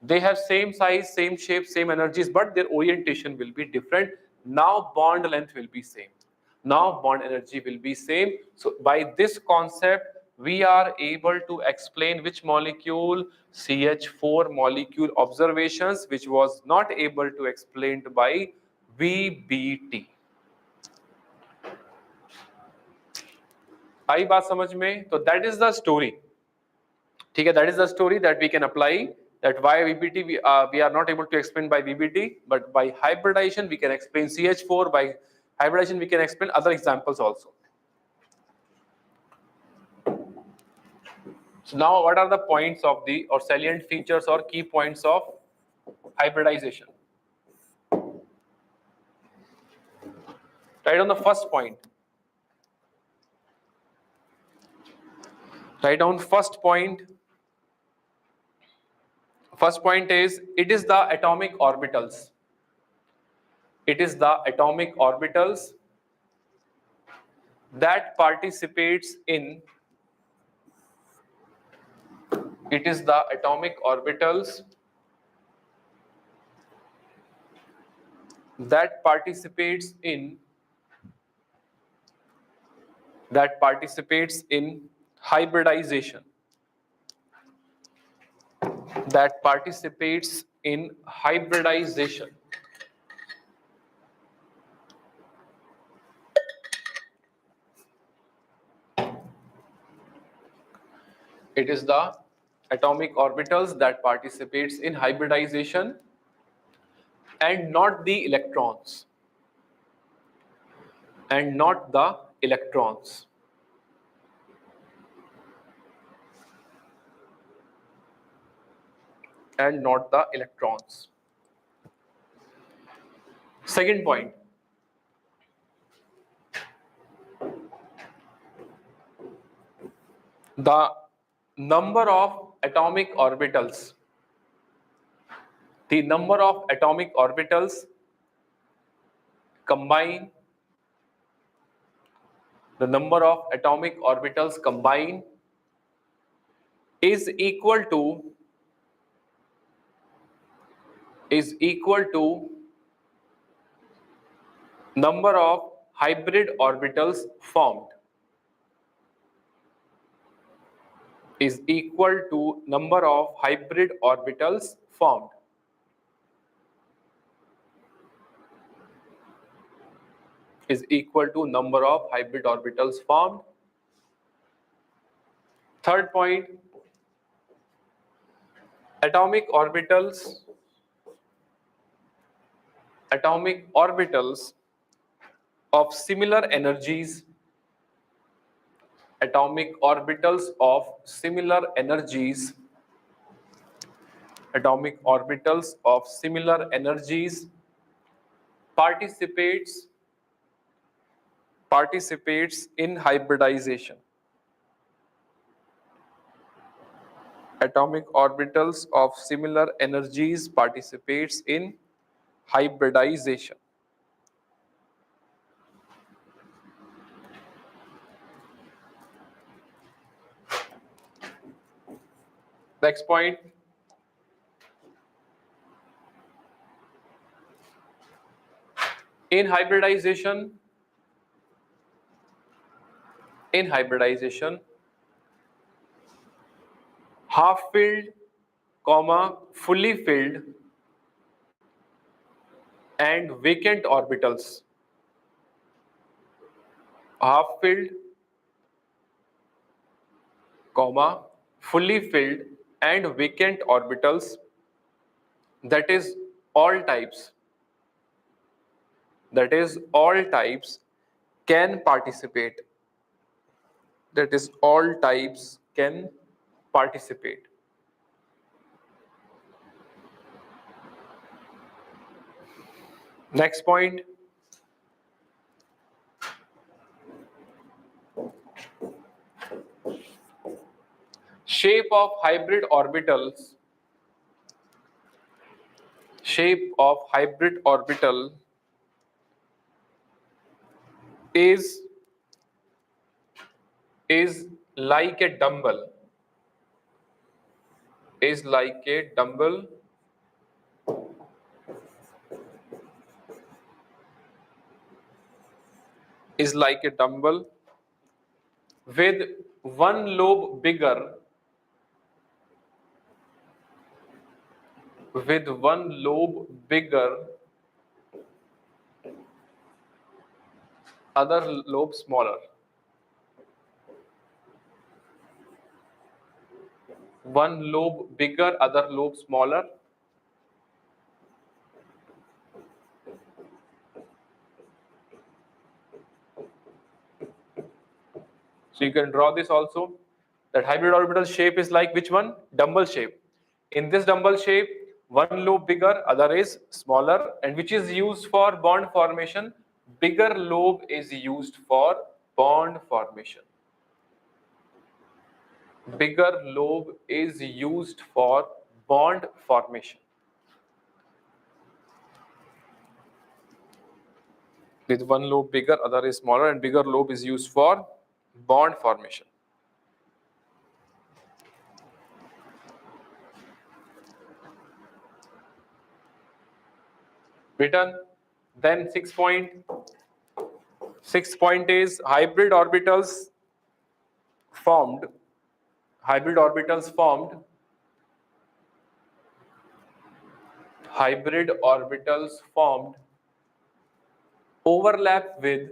they have same size, same shape, same energies, but their orientation will be different. Now bond length will be same. Now bond energy will be same. So by this concept, we are able to explain which molecule? CH4 molecule observations, which was not able to explained by VBT. आई बात समझ में? तो that is the story. ठीक है, that is the story that we can apply. That why VBT we are not able to explain by VBT, but by hybridization we can explain CH4. By hybridization we can explain other examples also. So now, what are the points of the or salient features or key points of hybridization? Write down the first point. Write down first point. First point is, it is the atomic orbitals. It is the atomic orbitals that participates in. It is the atomic orbitals that participates in hybridization. That participates in hybridization. It is the atomic orbitals that participates in hybridization and not the electrons. And not the electrons. And not the electrons. Second point. The number of atomic orbitals. The number of atomic orbitals combined, the number of atomic orbitals combined is equal to number of hybrid orbitals formed, is equal to number of hybrid orbitals formed. Is equal to number of hybrid orbitals formed. Third point, atomic orbitals of similar energies, atomic orbitals of similar energies, atomic orbitals of similar energies participates in hybridization. Atomic orbitals of similar energies participates in hybridization. Next point, in hybridization, half filled, fully filled and vacant orbitals, half filled, fully filled and vacant orbitals, that is all types, can participate. That is all types can participate. Next point, shape of hybrid orbital is like a dumbbell, is like a dumbbell with one lobe bigger, other lobe smaller. One lobe bigger, other lobe smaller. So you can draw this also, that hybrid orbital shape is like which one? Dumbbell shape. In this dumbbell shape, one lobe bigger, other is smaller, and which is used for bond formation. Bigger lobe is used for bond formation. Bigger lobe is used for bond formation. With one lobe bigger, other is smaller, and bigger lobe is used for bond formation. Written. Then 6 point is hybrid orbitals formed overlap with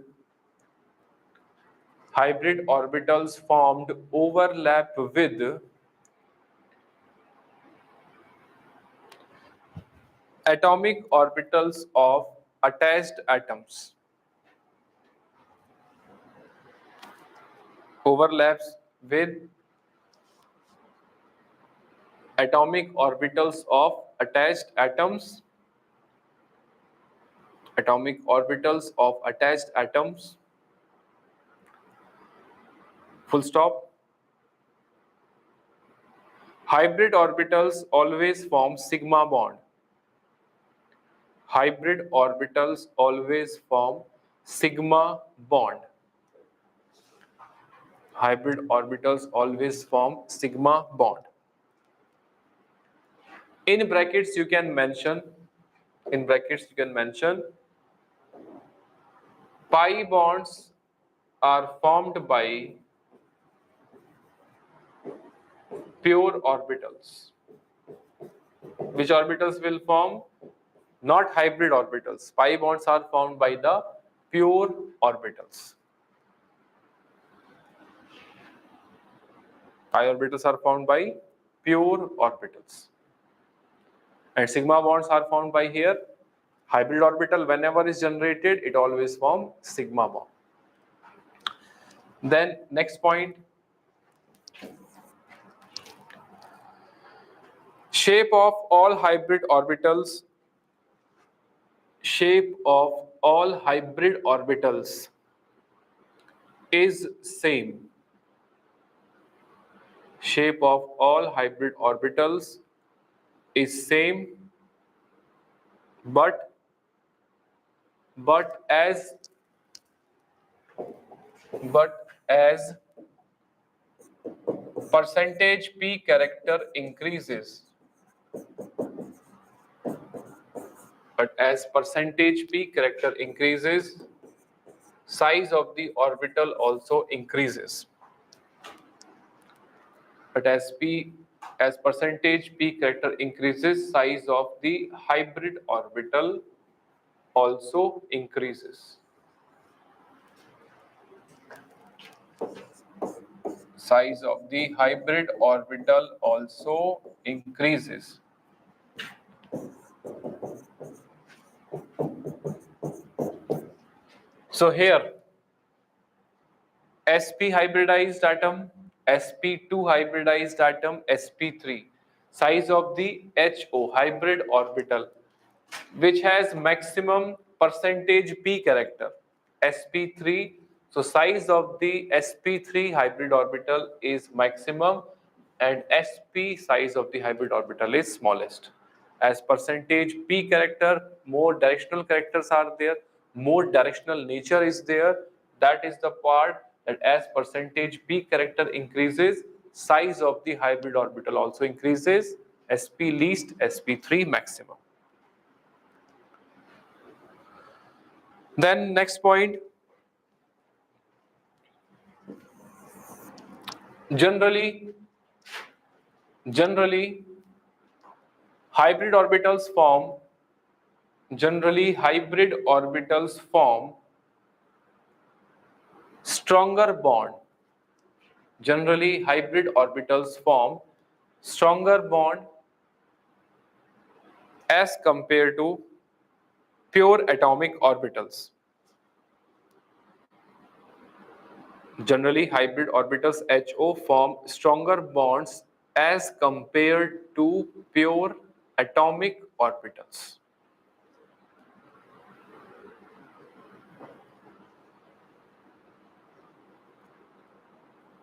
atomic orbitals of attached atoms. Overlaps with atomic orbitals of attached atoms. Atomic orbitals of attached atoms. Full stop. Hybrid orbitals always form sigma bond. Hybrid orbitals always form sigma bond. Hybrid orbitals always form sigma bond. In brackets you can mention, pi bonds are formed by pure orbitals. Which orbitals will form? Not hybrid orbitals. Pi bonds are formed by the pure orbitals. Pi orbitals are formed by pure orbitals. And sigma bonds are formed by here. Hybrid orbital, whenever is generated, it always forms sigma bond. Then next point, shape of all hybrid orbitals is same. Shape of all hybrid orbitals is same, but as percentage p character increases, size of the orbital also increases. But as percentage p character increases, size of the hybrid orbital also increases. Size of the hybrid orbital also increases. So here, sp hybridized atom, sp2 hybridized atom, sp3, size of the HO hybrid orbital, which has maximum percentage p character, sp3. So size of the sp3 hybrid orbital is maximum and sp size of the hybrid orbital is smallest. As percentage p character, more directional characters are there, more directional nature is there. That is the part that as percentage p character increases, size of the hybrid orbital also increases, sp least, sp3 maximum. Then next point, generally hybrid orbitals form stronger bond. Generally hybrid orbitals form stronger bond as compared to pure atomic orbitals. Generally, hybrid orbitals HO form stronger bonds as compared to pure atomic orbitals.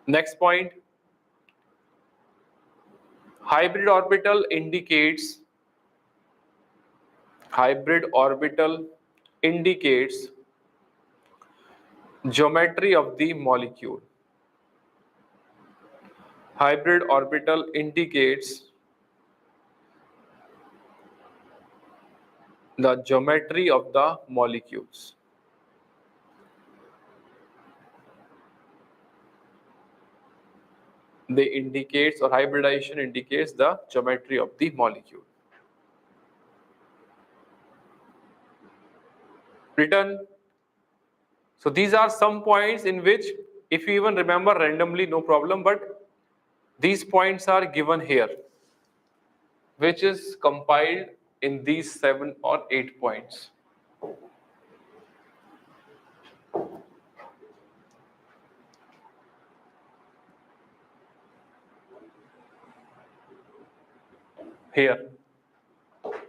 Next point, hybrid orbital indicates geometry of the molecule. Hybrid orbital indicates the geometry of the molecules. They indicates, or hybridization indicates the geometry of the molecule. Written. So these are some points in which, if you even remember randomly, no problem, but these points are given here, which is compiled in these 7 or 8 points. Here.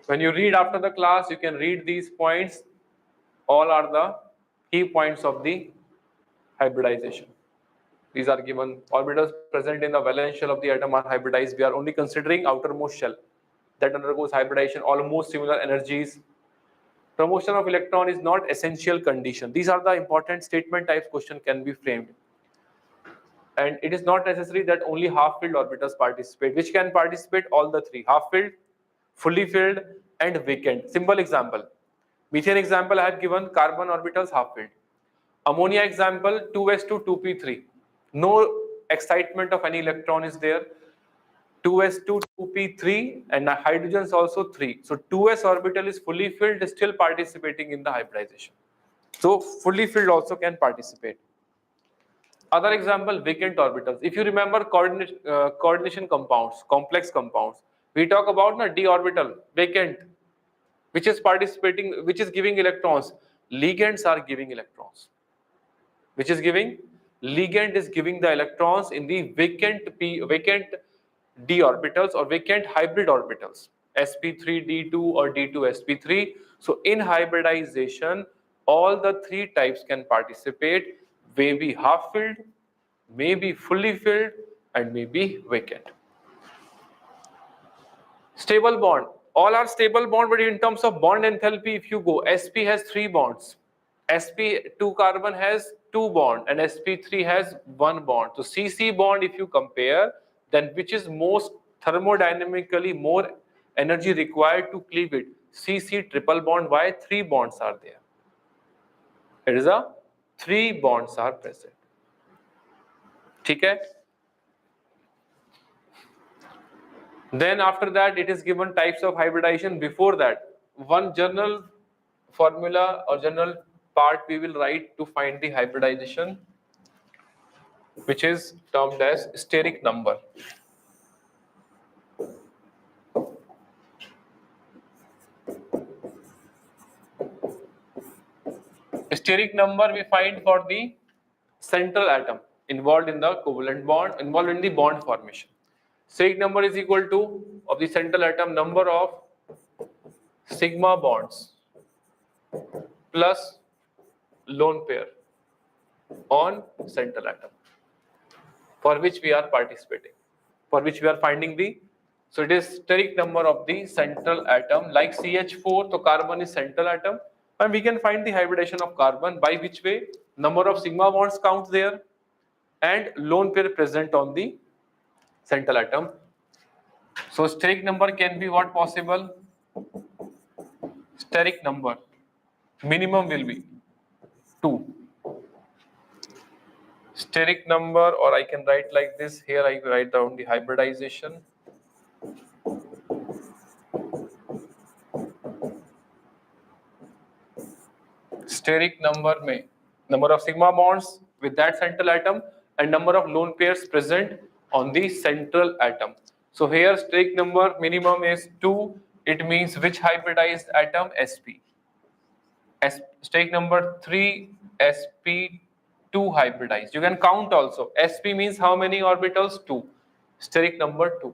When you read after the class, you can read these points. All are the key points of the hybridization. These are given. Orbitals present in the valence shell of the atom are hybridized. We are only considering outermost shell that undergoes hybridization, almost similar energies. Promotion of electron is not essential condition. These are the important statement types question can be framed. And it is not necessary that only half-filled orbitals participate. Which can participate? All the three: half-filled, fully filled, and vacant. Simple example. Methane example I have given, carbon orbitals half-filled. Ammonia example, 2s2, 2p3. No excitement of any electron is there. 2s2, 2p3, and hydrogen is also 3. So 2s orbital is fully filled, still participating in the hybridization. So fully filled also can participate. Other example, vacant orbitals. If you remember coordination compounds, complex compounds, we talk about d orbital, vacant, which is participating, which is giving electrons. Ligands are giving electrons. Which is giving? Ligand is giving the electrons in the vacant d orbitals or vacant hybrid orbitals, sp3d2 or d2sp3. So in hybridization, all the three types can participate, may be half filled, may be fully filled, and may be vacant. Stable bond. All are stable bond, but in terms of bond enthalpy, if you go, sp has 3 bonds. sp2 carbon has 2 bond and sp3 has 1 bond. So cc bond, if you compare, then which is most thermodynamically more energy required to cleave it? cc triple bond. Why? 3 bonds are there. It is a 3 bonds are present. Okay? Then after that, it is given types of hybridization. Before that, one general formula or general part we will write to find the hybridization, which is termed as steric number. Steric number we find for the central atom involved in the covalent bond, involved in the bond formation. Steric number is equal to of the central atom number of sigma bonds plus lone pair on central atom for which we are participating, for which we are finding the, so it is steric number of the central atom, like CH4, so carbon is central atom, and we can find the hybridization of carbon by which way? Number of sigma bonds count there and lone pair present on the central atom. So steric number can be what possible? Steric number minimum will be 2. Steric number, or I can write like this, here I write down the hybridization. Steric number में number of sigma bonds with that central atom and number of lone pairs present on the central atom. So here steric number minimum is 2. It means which hybridized atom? sp. Steric number 3, sp2 hybridized. You can count also. sp means how many orbitals? 2. Steric number 2.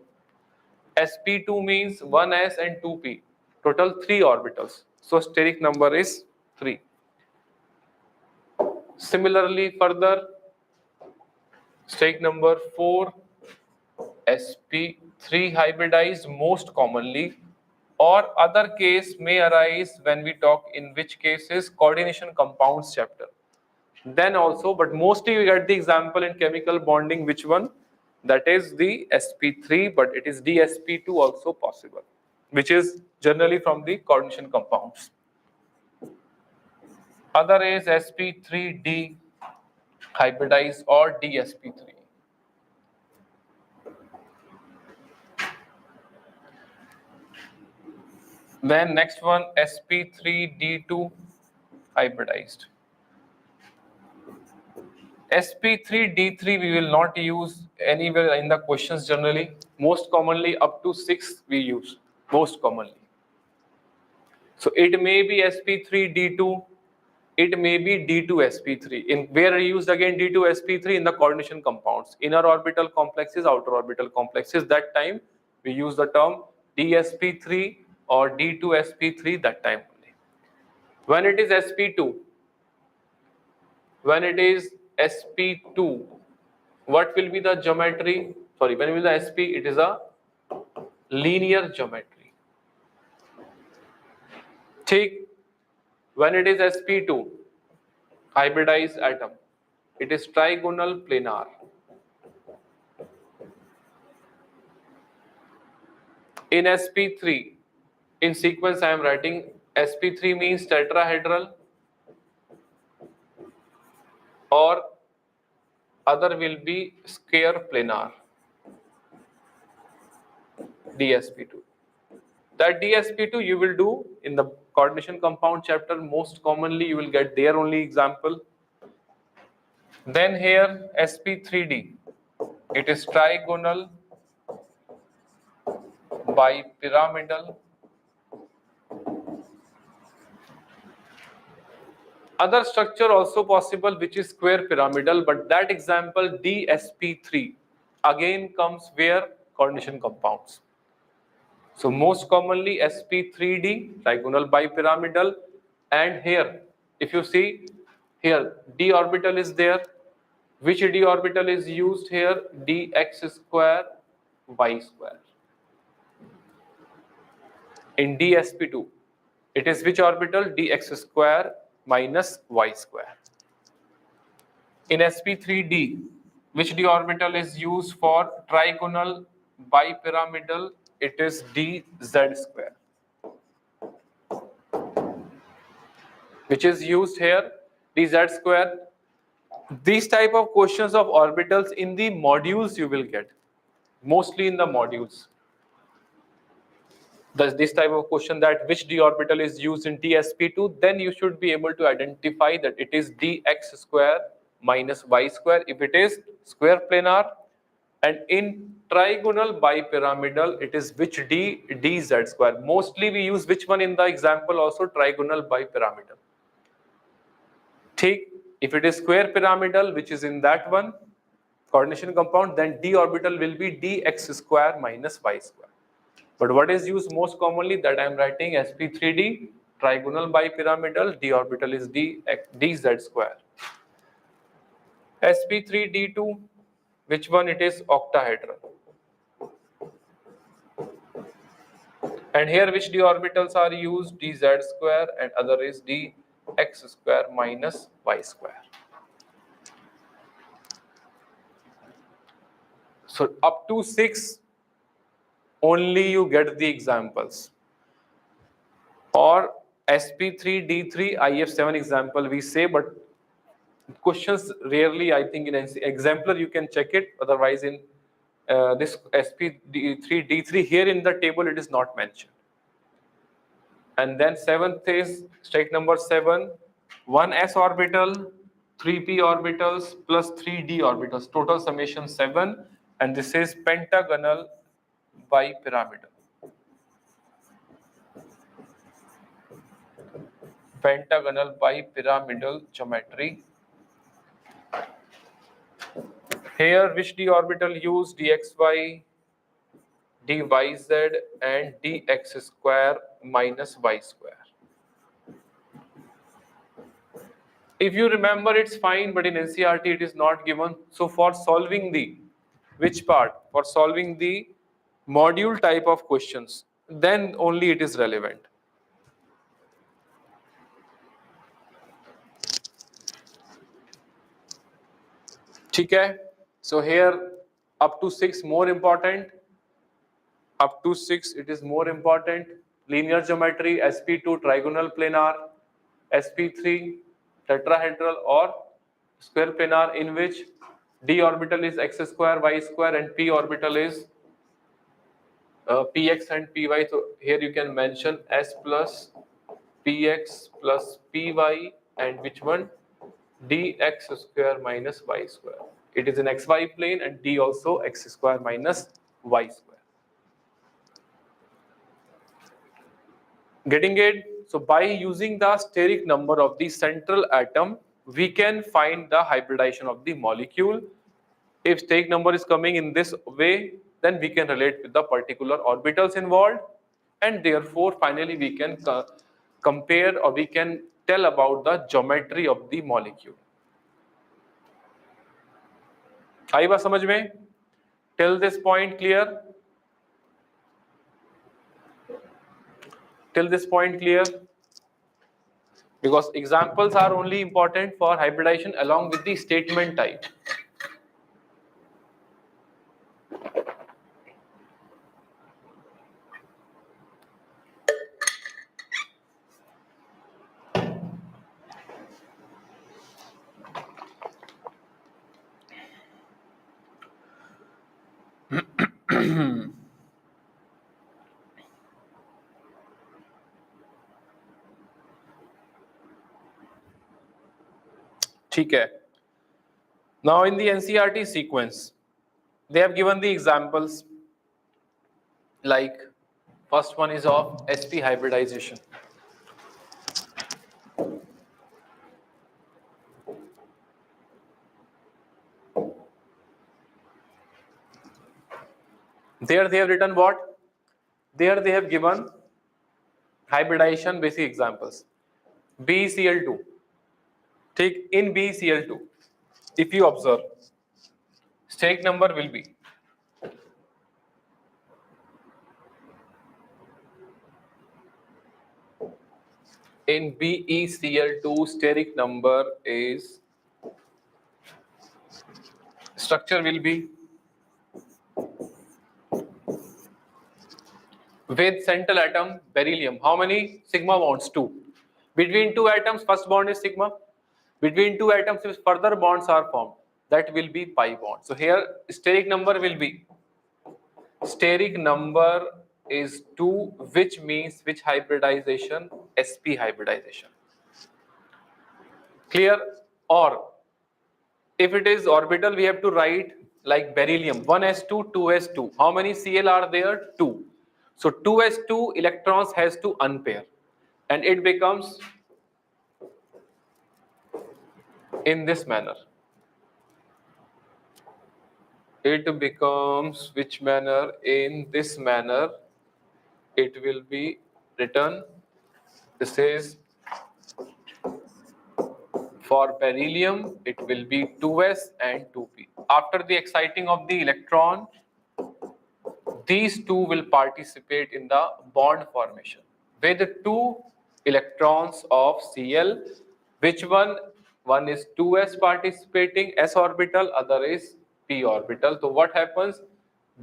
sp2 means 1s and 2p. Total 3 orbitals. So steric number is 3. Similarly, further, steric number 4, sp3 hybridized most commonly, or other case may arise when we talk in which cases coordination compounds chapter. Then also, but mostly we get the example in chemical bonding, which one? That is the sp3, but it is dsp2 also possible, which is generally from the coordination compounds. Other is sp3d hybridized or dsp3. Then next one, sp3d2 hybridized. sp3d3 we will not use anywhere in the questions generally. Most commonly up to 6 we use, most commonly. So it may be sp3d2, it may be d2sp3. In where are used again d2sp3? In the coordination compounds, inner orbital complexes, outer orbital complexes. That time we use the term dsp3 or d2sp3 that time only. When it is sp2, What will be the geometry? Sorry, when will the sp? It is a linear geometry. Take when it is sp2, hybridized atom, it is trigonal planar. In sp3, in sequence I am writing sp3 means tetrahedral, or other will be square planar, dsp2. That dsp2 you will do in the coordination compound chapter. Most commonly you will get there only example. Then here sp3d, it is trigonal bipyramidal. Other structure also possible which is square pyramidal, but that example dsp3 again comes where coordination compounds. So most commonly sp3d, trigonal bipyramidal, and here if you see here d orbital is there. Which d orbital is used here? dx square y square. In dsp2 it is which orbital? dx square minus y square. In sp3d, which d orbital is used for trigonal bipyramidal? It is dz square, which is used here, dz square. These type of questions of orbitals in the modules you will get, mostly in the modules. This type of question, that which d orbital is used in tsp2, then you should be able to identify that it is dx square minus y square if it is square planar, and in trigonal bipyramidal it is which d? dz square. Mostly we use which one in the example also? Trigonal bipyramidal. Take, if it is square pyramidal, which is in that one coordination compound, then d orbital will be dx square minus y square. But what is used most commonly, that I am writing sp3d, trigonal bipyramidal, d orbital is dz square. sp3d2, which one? It is octahedral. And here which d orbitals are used? dz square, and other is dx square minus y square. So up to 6 only you get the examples. Or sp3d3 if7 example we say, but questions rarely, I think in exemplar you can check it, otherwise in this sp3d3 here in the table it is not mentioned. And then 7th is straight number 7, 1s orbital, 3p orbitals plus 3d orbitals, total summation 7, and this is pentagonal bipyramidal. Pentagonal bipyramidal geometry. Here which d orbital used? dxy, dyz, and dx square minus y square. If you remember, it's fine, but in NCERT it is not given. So for solving the which part? For solving the module type of questions, then only it is relevant. Okay? So here up to 6 more important. Up to 6 it is more important. Linear geometry, sp2 trigonal planar, sp3 tetrahedral or square planar, in which d orbital is x square y square and p orbital is px and py. So here you can mention s plus px plus py, and which one? dx square minus y square. It is in xy plane, and d also x square minus y square. Getting it? So by using the steric number of the central atom, we can find the hybridization of the molecule. If steric number is coming in this way, then we can relate with the particular orbitals involved, and therefore finally we can compare, or we can tell about the geometry of the molecule. आई बात समझ में? Till this point clear? Till this point clear? Because examples are only important for hybridization along with the statement type. ठीक है. Now in the NCERT sequence, they have given the examples like first one is of sp hybridization. There they have written what? There they have given hybridization basic examples. BeCl2. Take in BeCl2. If you observe, steric number will be in BeCl2 steric number is, structure will be with central atom beryllium. How many sigma bonds? 2. Between two atoms, first bond is sigma. Between two atoms, if further bonds are formed, that will be pi bond. So here steric number will be, steric number is 2, which means which hybridization? sp hybridization. Clear? Or if it is orbital, we have to write like beryllium 1s2 2s2. How many Cl are there? 2. So 2s2 electrons has to unpair and it becomes in this manner. It becomes which manner? In this manner. It will be written. This is for beryllium. It will be 2s and 2p. After the exciting of the electron, these two will participate in the bond formation with two electrons of Cl. Which one? One is 2s participating, s orbital, other is p orbital. So what happens?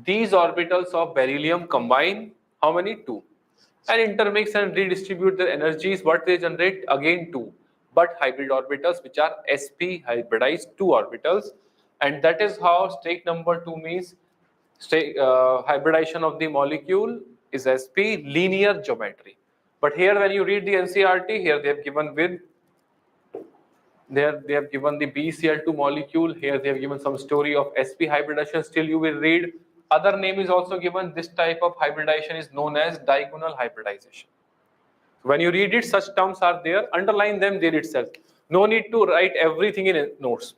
These orbitals of beryllium combine how many? 2. And intermix and redistribute their energies. What they generate? Again 2. But hybrid orbitals, which are sp hybridized 2 orbitals. And that is how steric number 2 means hybridization of the molecule is sp linear geometry. But here when you read the NCERT, here they have given with, there they have given the BeCl2 molecule. Here they have given some story of sp hybridization. Still you will read other name is also given. This type of hybridization is known as diagonal hybridization. When you read it, such terms are there. Underline them there itself. No need to write everything in notes.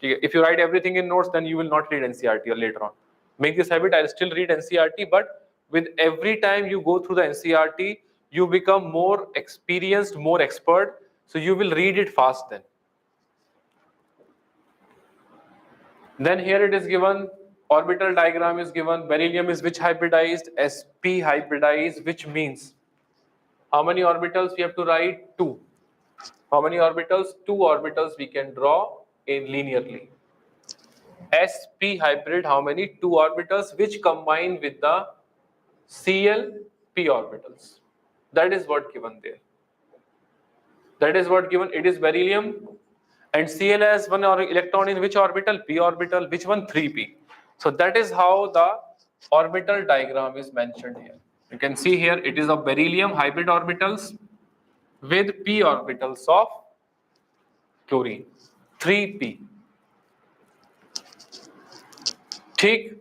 If you write everything in notes, then you will not read NCERT or later on. Make this habit. I'll still read NCERT, but with every time you go through the NCERT, you become more experienced, more expert. So you will read it fast then. Then here it is given, orbital diagram is given, beryllium is which hybridized? sp hybridized, which means how many orbitals we have to write? 2. How many orbitals? 2 orbitals we can draw in linearly. sp hybrid, how many? 2 orbitals which combine with the Cl p orbitals. That is what given there. That is what given. It is beryllium and Cl has one electron in which orbital? P orbital. Which one? 3p. So that is how the orbital diagram is mentioned here. You can see here it is of beryllium hybrid orbitals with p orbitals of chlorine. 3p. ठीक.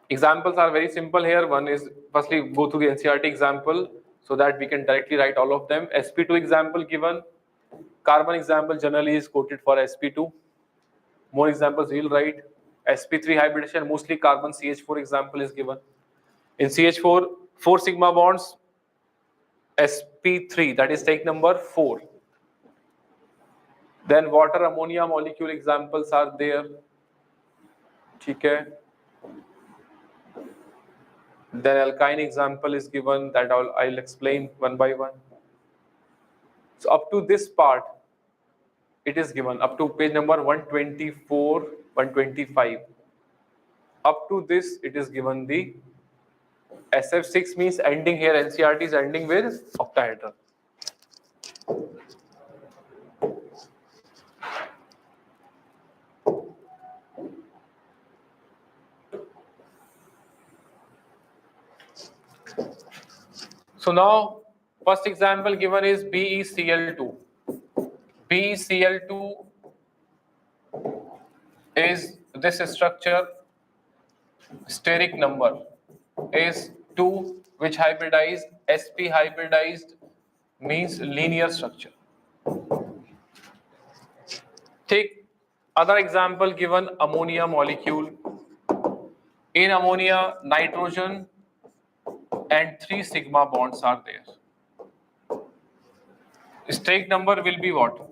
Examples are very simple here. One is, firstly go through the NCERT example so that we can directly write all of them. sp2 example given. Carbon example generally is quoted for sp2. More examples we will write. sp3 hybridization, mostly carbon CH4 example is given. In CH4, 4 sigma bonds, sp3, that is take number 4. Then water ammonia molecule examples are there. ठीक है. Then alkyne example is given that I'll explain one by one. So up to this part, it is given up to page number 124, 125. Up to this, it is given the SF6 means ending here. NCERT is ending with octahedral. So now, first example given is BeCl2. BeCl2 is this structure, steric number is 2, which hybridized, sp hybridized means linear structure. Take other example given, ammonia molecule. In ammonia, nitrogen and 3 sigma bonds are there. Steric number will be what?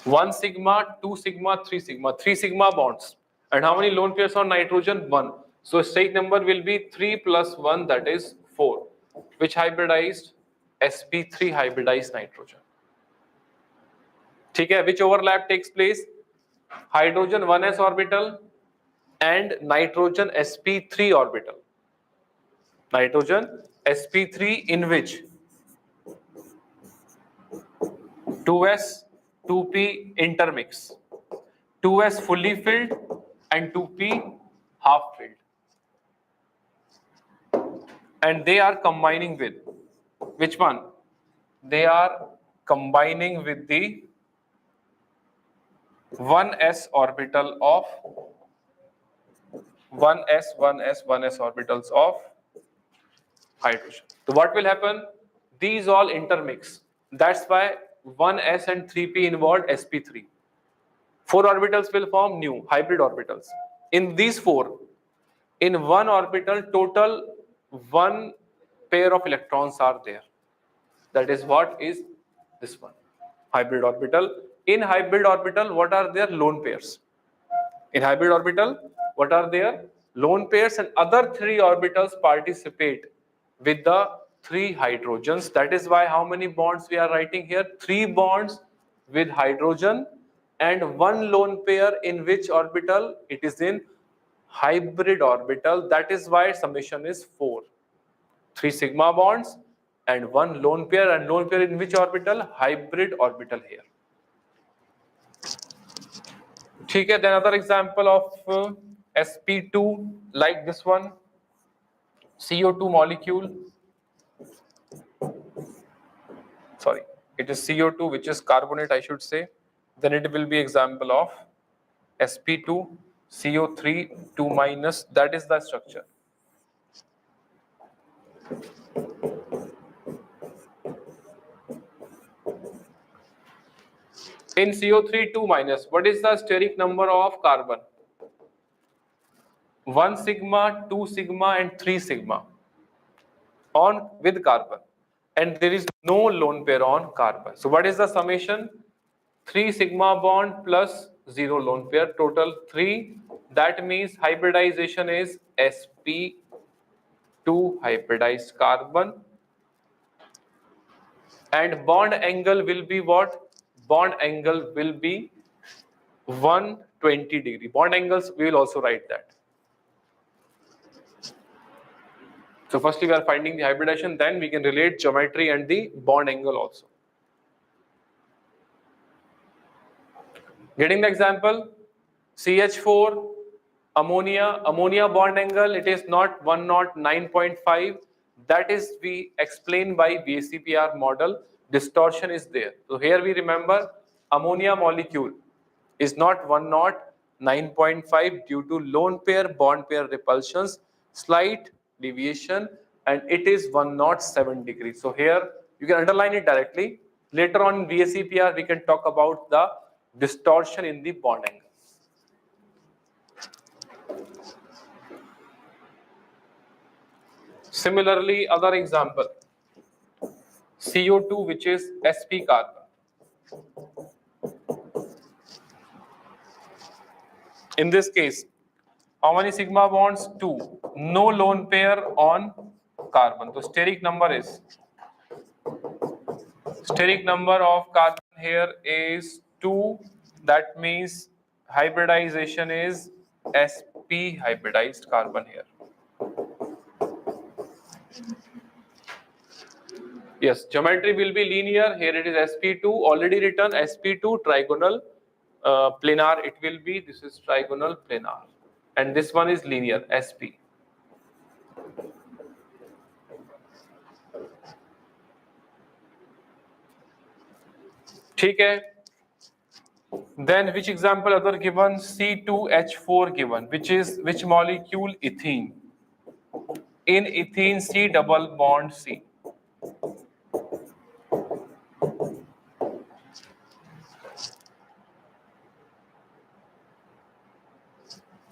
1 sigma, 2 sigma, 3 sigma. 3 sigma bonds. And how many lone pairs on nitrogen? 1. So steric number will be 3 plus 1, that is 4. Which hybridized? sp3 hybridized nitrogen. ठीक है, which overlap takes place? Hydrogen 1s orbital and nitrogen sp3 orbital. Nitrogen sp3 in which 2s 2p intermix, 2s fully filled and 2p half filled, and they are combining with which one? They are combining with the 1s orbital of 1s orbitals of hydrogen. So what will happen? These all intermix. That's why 1s and 3p involved sp3. 4 orbitals will form new hybrid orbitals. In these 4, in one orbital, total 1 pair of electrons are there. That is what is this one, hybrid orbital. In hybrid orbital, what are their lone pairs? In hybrid orbital, what are their lone pairs, and other 3 orbitals participate with the 3 hydrogens. That is why how many bonds we are writing here? 3 bonds with hydrogen and 1 lone pair in which orbital? It is in hybrid orbital. That is why summation is 4. 3 sigma bonds and 1 lone pair, and lone pair in which orbital? Hybrid orbital here. ठीक है, then another example of sp2 like this one, CO2 molecule. Sorry, it is CO2 which is carbonate, I should say. Then it will be example of sp2 CO3 2 minus. That is the structure. In CO3 2 minus, what is the steric number of carbon? 1 sigma, 2 sigma and 3 sigma on with carbon, and there is no lone pair on carbon. So what is the summation? 3 sigma bond plus 0 lone pair, total 3. That means hybridization is sp2 hybridized carbon, and bond angle will be what? Bond angle will be 120 degree. Bond angles, we will also write that. So firstly we are finding the hybridization, then we can relate geometry and the bond angle also. Getting the example, CH4, ammonia bond angle, it is not 109.5. That is we explain by VACPR model, distortion is there. So here we remember ammonia molecule is not 109.5 due to lone pair bond pair repulsions, slight deviation, and it is 107 degrees. So here you can underline it directly. Later on in VACPR we can talk about the distortion in the bond angle. Similarly, other example, CO2 which is sp carbon. In this case, how many sigma bonds? 2. No lone pair on carbon. So steric number of carbon here is 2. That means hybridization is sp hybridized carbon here. Yes, geometry will be linear. Here it is sp2 already written, sp2 trigonal planar it will be. This is trigonal planar, and this one is linear sp. ठीक है. Then which example other given? C2H4 given, which molecule? Ethene. In ethene, C double bond C.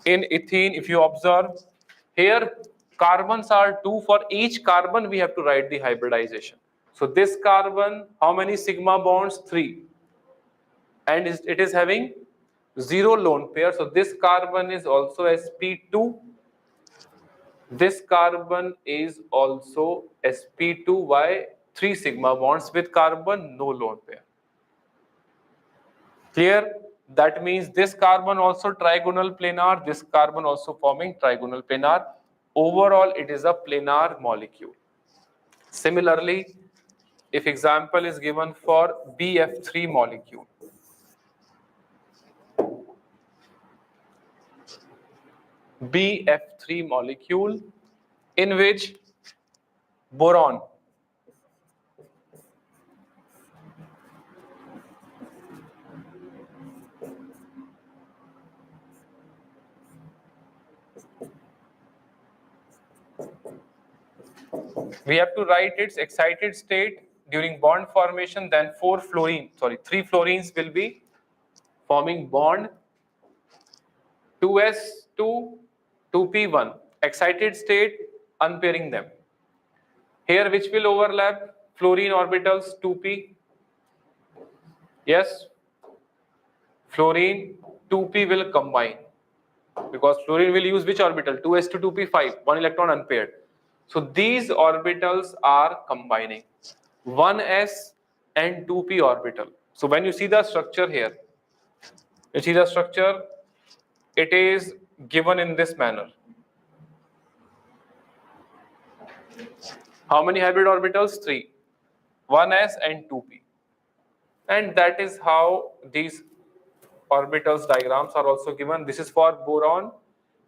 In ethene, if you observe, here carbons are 2. For each carbon, we have to write the hybridization. So this carbon, how many sigma bonds? 3. And it is having 0 lone pair. So this carbon is also sp2. This carbon is also sp2. Why? 3 sigma bonds with carbon, no lone pair. Clear? That means this carbon also trigonal planar, this carbon also forming trigonal planar. Overall, it is a planar molecule. Similarly, if example is given for BF3 molecule, BF3 molecule in which boron, we have to write its excited state during bond formation, then 3 fluorines will be forming bond 2s2 2p1, excited state unpairing them. Here which will overlap? Fluorine orbitals 2p. Yes, fluorine 2p will combine because fluorine will use which orbital? 2s2 2p5, 1 electron unpaired. So these orbitals are combining 1s and 2p orbital. So when you see the structure here, it is given in this manner. How many hybrid orbitals? 3, 1s and 2p. And that is how these orbitals diagrams are also given. This is for boron,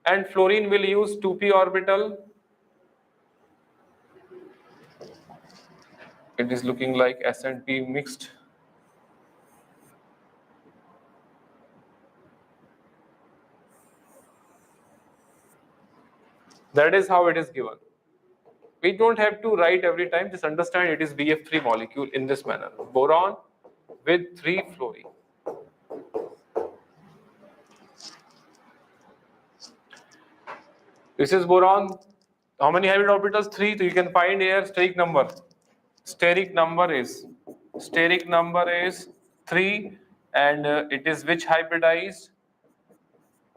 and fluorine will use 2p orbital. It is looking like S and P mixed. That is how it is given. We don't have to write every time, just understand it is BF3 molecule in this manner. Boron with 3 fluorine. This is boron. How many hybrid orbitals? 3. So you can find here steric number. Steric number is 3, and it is which hybridized?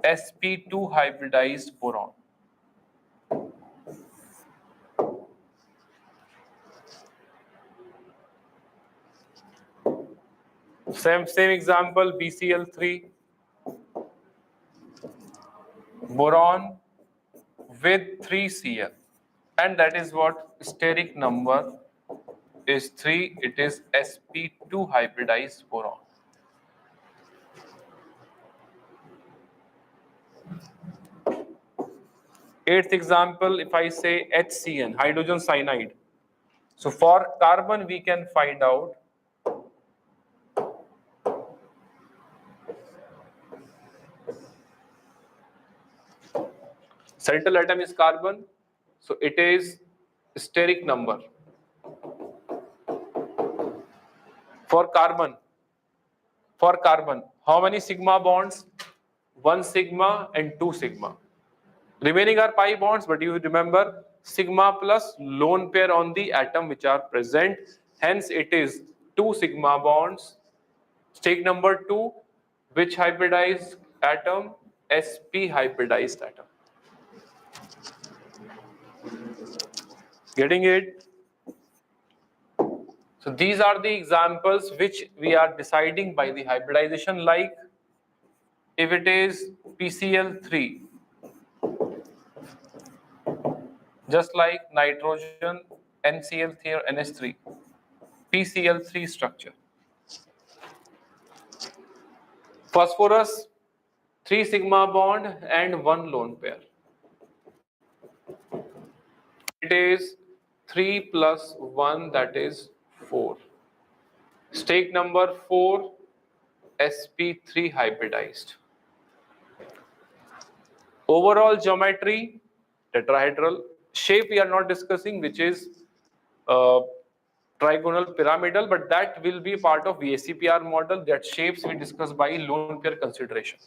sp2 hybridized boron. Same example, BCl3, boron with 3Cl, and that is what steric number is 3. It is sp2 hybridized boron. Eighth example, if I say HCN, hydrogen cyanide. So for carbon, we can find out central atom is carbon, so it is steric number. For carbon, how many sigma bonds? 1 sigma and 2 sigma. Remaining are pi bonds, but you remember sigma plus lone pair on the atom which are present. Hence, it is 2 sigma bonds. Steric number 2, which hybridized atom? sp hybridized atom. Getting it? So these are the examples which we are deciding by the hybridization, like if it is PCl3, just like nitrogen, NCl3 or NH3, PCl3 structure. Phosphorus, 3 sigma bond and 1 lone pair. It is 3 plus 1, that is 4. Stake number 4, sp3 hybridized. Overall geometry, tetrahedral. Shape we are not discussing, which is trigonal pyramidal, but that will be part of VACPR model. That shapes we discuss by lone pair consideration.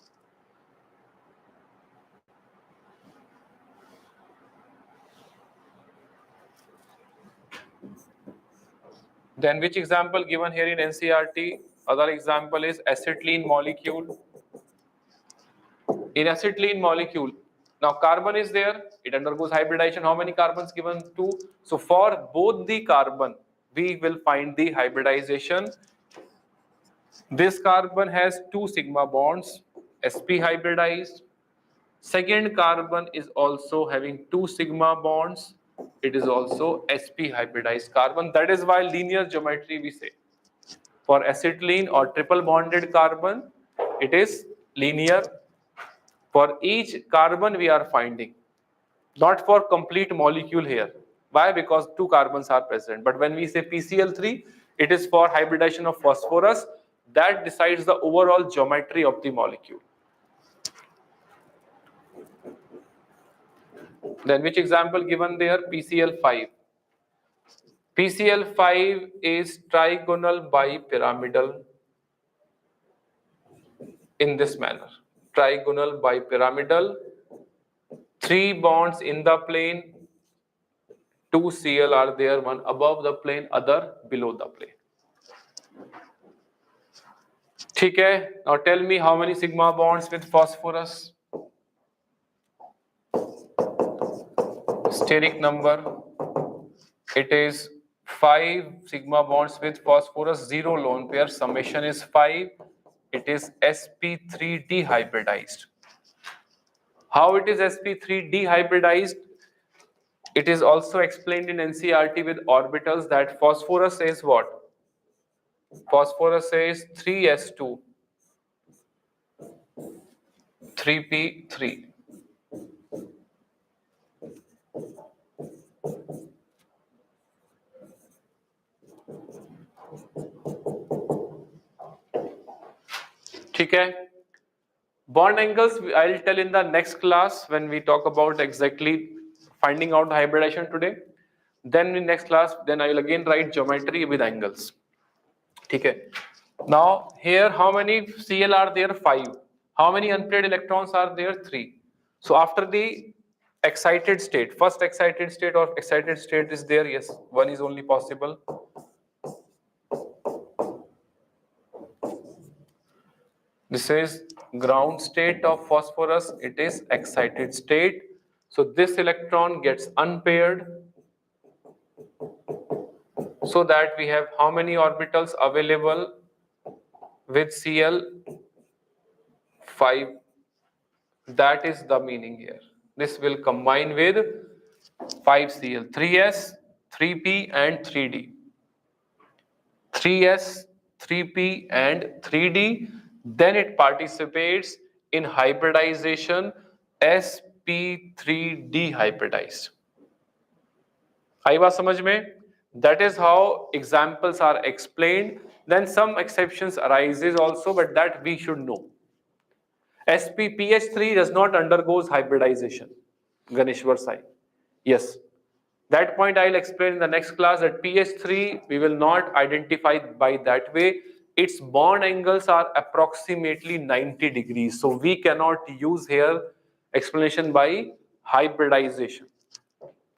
Then which example given here in NCERT? Other example is acetylene molecule. In acetylene molecule, now carbon is there, it undergoes hybridization. How many carbons given? 2. So for both the carbon, we will find the hybridization. This carbon has 2 sigma bonds, sp hybridized. Second carbon is also having 2 sigma bonds. It is also sp hybridized carbon. That is why linear geometry we say. For acetylene or triple bonded carbon, it is linear. For each carbon we are finding, not for complete molecule here. Why? Because 2 carbons are present. But when we say PCl3, it is for hybridization of phosphorus. That decides the overall geometry of the molecule. Then which example given there? PCl5. PCl5 is trigonal bipyramidal in this manner. Trigonal bipyramidal, 3 bonds in the plane, 2 Cl are there, one above the plane, other below the plane. Okay, now tell me how many sigma bonds with phosphorus? Steric number, it is 5 sigma bonds with phosphorus, 0 lone pair, summation is 5. It is sp3 dehybridized. How it is sp3 dehybridized? It is also explained in NCERT with orbitals that phosphorus is what? Phosphorus is 3s2, 3p3. Okay. Bond angles I'll tell in the next class when we talk about exactly finding out hybridization today. Then in next class, then I will again write geometry with angles. Okay. Now here how many Cl are there? 5. How many unpaired electrons are there? 3. So after the excited state, first excited state or excited state is there? Yes, one is only possible. This is ground state of phosphorus, it is excited state. So this electron gets unpaired, so that we have how many orbitals available with Cl? 5. That is the meaning here. This will combine with 5Cl, 3s, 3p and 3d. 3s, 3p and 3d. Then it participates in hybridization sp3 dehybridized. आई बात समझ में? That is how examples are explained. Then some exceptions arises also, but that we should know. SPPH3 does not undergoes hybridization. Ganeshwar Sai. Yes. That point I'll explain in the next class, that PH3 we will not identify by that way. Its bond angles are approximately 90 degrees. So we cannot use here explanation by hybridization.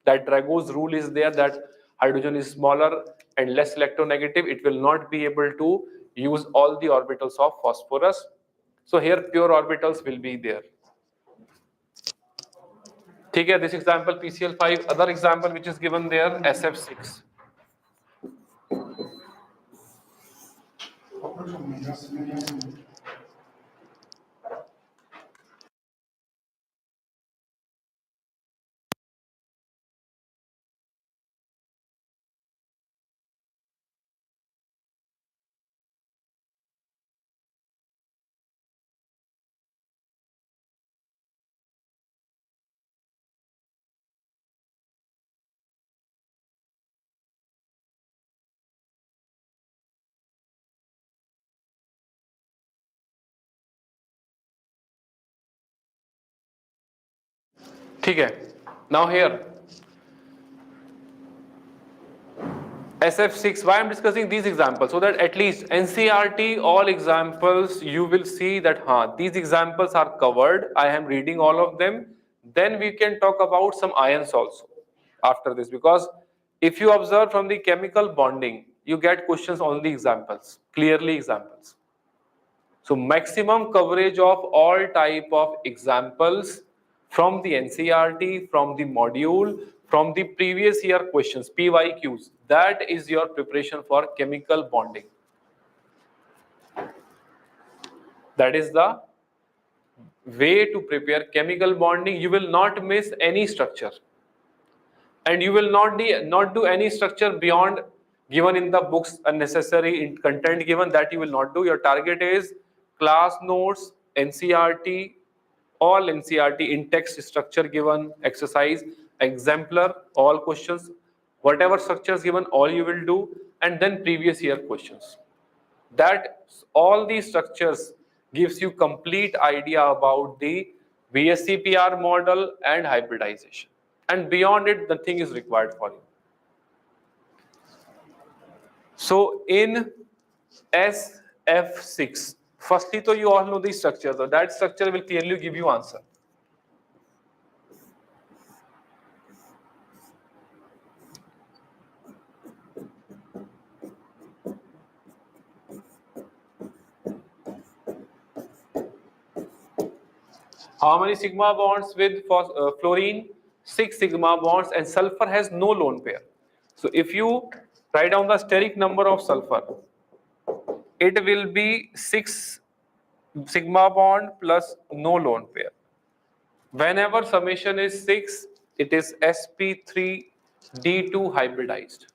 That Drago's rule is there, that hydrogen is smaller and less electronegative. It will not be able to use all the orbitals of phosphorus. So here pure orbitals will be there. ठीक है, this example PCL5. Other example which is given there, SF6. ठीक है, now here SF6, why I'm discussing these examples, so that at least NCRT all examples you will see that these examples are covered. I am reading all of them. Then we can talk about some ions also after this, because if you observe from the chemical bonding, you get questions on the examples, clearly examples. So maximum coverage of all type of examples from the NCRT, from the module, from the previous year questions, PYQs. That is your preparation for chemical bonding. That is the way to prepare chemical bonding. You will not miss any structure. And you will not do any structure beyond given in the books, unnecessary content given, that you will not do. Your target is class notes, NCRT, all NCRT in text structure given, exercise, exemplar, all questions, whatever structures given, all you will do, and then previous year questions. That all these structures gives you complete idea about the VSCPR model and hybridization. And beyond it, nothing is required for you. So in SF6, firstly, so you all know the structure. So that structure will clearly give you answer. How many sigma bonds with fluorine? 6 sigma bonds, and sulfur has no lone pair. So if you write down the steric number of sulfur, it will be 6 sigma bond plus no lone pair. Whenever summation is 6, it is sp3d2 hybridized.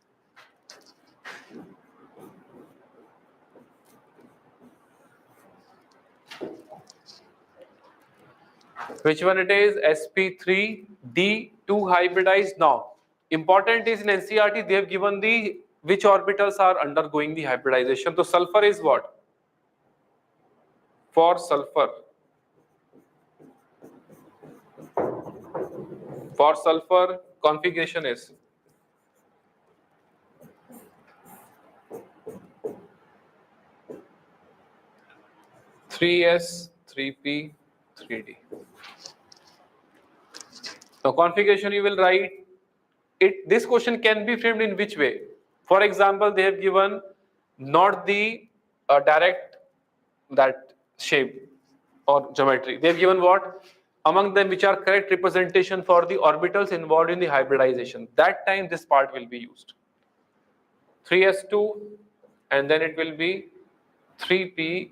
Which one it is? sp3d2 hybridized. Now, important is in NCRT they have given the which orbitals are undergoing the hybridization. So sulfur is what? For sulfur, configuration is three S, 3P, 3D. Now configuration you will write it. This question can be framed in which way? For example, they have given not the direct that shape or geometry. They have given what? Among them which are correct representation for the orbitals involved in the hybridization. That time this part will be used. 3s2 and then it will be 3p4.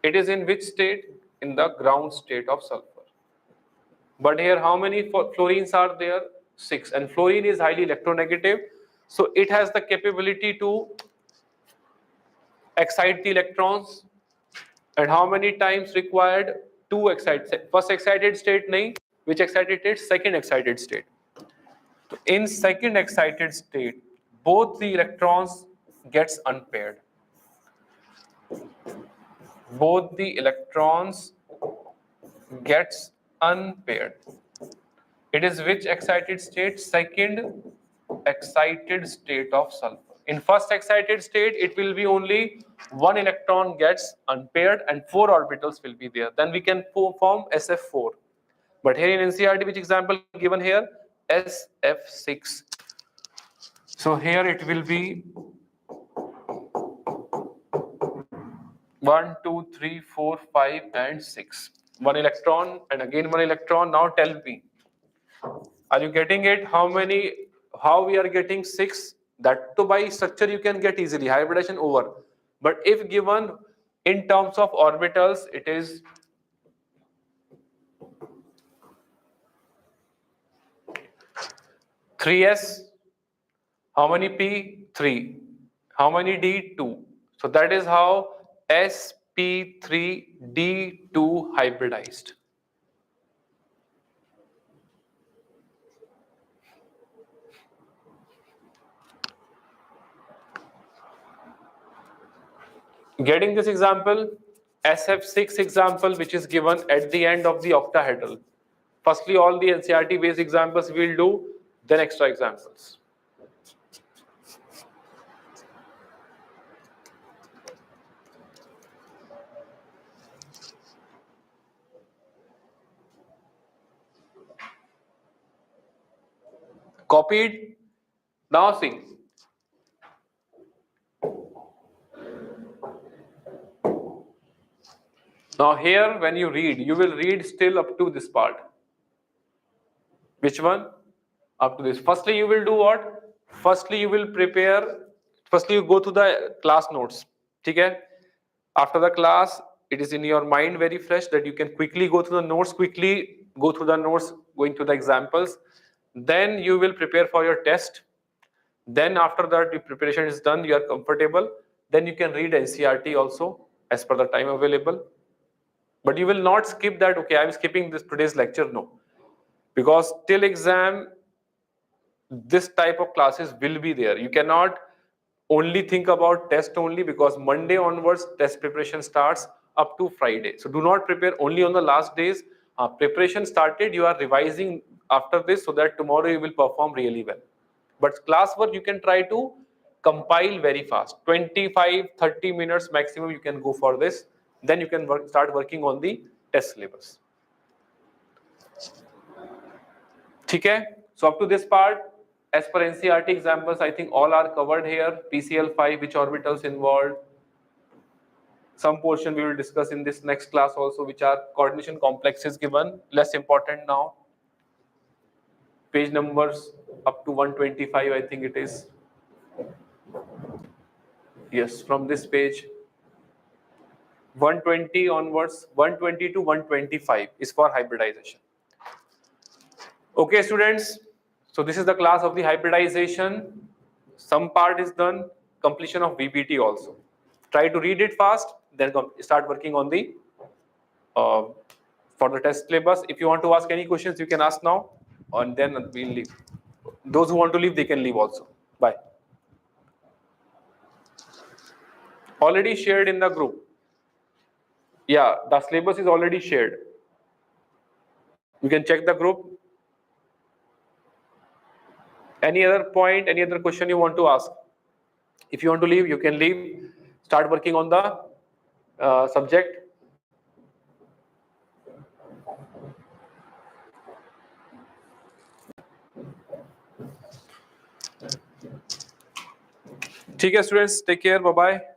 It is in which state? In the ground state of sulfur. But here how many fluorines are there? 6. And fluorine is highly electronegative. So it has the capability to excite the electrons. And how many times required? 2 excited. First excited state nahi. Which excited state? Second excited state. So in second excited state, both the electrons gets unpaired. Both the electrons gets unpaired. It is which excited state? Second excited state of sulfur. In first excited state, it will be only one electron gets unpaired and 4 orbitals will be there. Then we can form SF4. But here in NCRT, which example given here? SF6. So here it will be 1, 2, 3, 4, 5 and 6. one electron and again one electron. Now tell me, are you getting it? How we are getting 6? That to by structure you can get easily, hybridization over. But if given in terms of orbitals, it is 3s. How many p? 3. How many d? 2. So that is how sp3d2 hybridized. Getting this example, SF6 example, which is given at the end of the octahedral. Firstly, all the NCERT based examples we'll do, then extra examples. Copied. Now see. Now here when you read, you will read still up to this part. Which one? Up to this. Firstly, you will do what? Firstly, you will prepare. Firstly, you go to the class notes. Okay? After the class, it is in your mind very fresh that you can quickly go through the notes, going through the examples. Then you will prepare for your test. Then after that, your preparation is done, you are comfortable. Then you can read NCERT also as per the time available. But you will not skip that, okay, I'm skipping this today's lecture. No. Because till exam, this type of classes will be there. You cannot only think about test only, because Monday onwards test preparation starts up to Friday. So do not prepare only on the last days. Preparation started, you are revising after this so that tomorrow you will perform really well. But classwork you can try to compile very fast. 25-30 minutes maximum you can go for this. Then you can start working on the test syllabus. Okay? So up to this part, as per NCERT examples, I think all are covered here. PCl5, which orbitals involved. Some portion we will discuss in this next class also, which are coordination complexes given. Less important now. Page numbers up to 125, I think it is. Yes, from this page. 120 onwards, 120 to 125 is for hybridization. Okay, students. So this is the class of the hybridization. Some part is done, completion of VBT also. Try to read it fast, then start working on the for the test syllabus. If you want to ask any questions, you can ask now, and then we'll leave. Those who want to leave, they can leave also. Bye. Already shared in the group. Yeah, the syllabus is already shared. You can check the group. Any other point, any other question you want to ask? If you want to leave, you can leave. Start working on the subject. ठीक है students, take care, bye bye.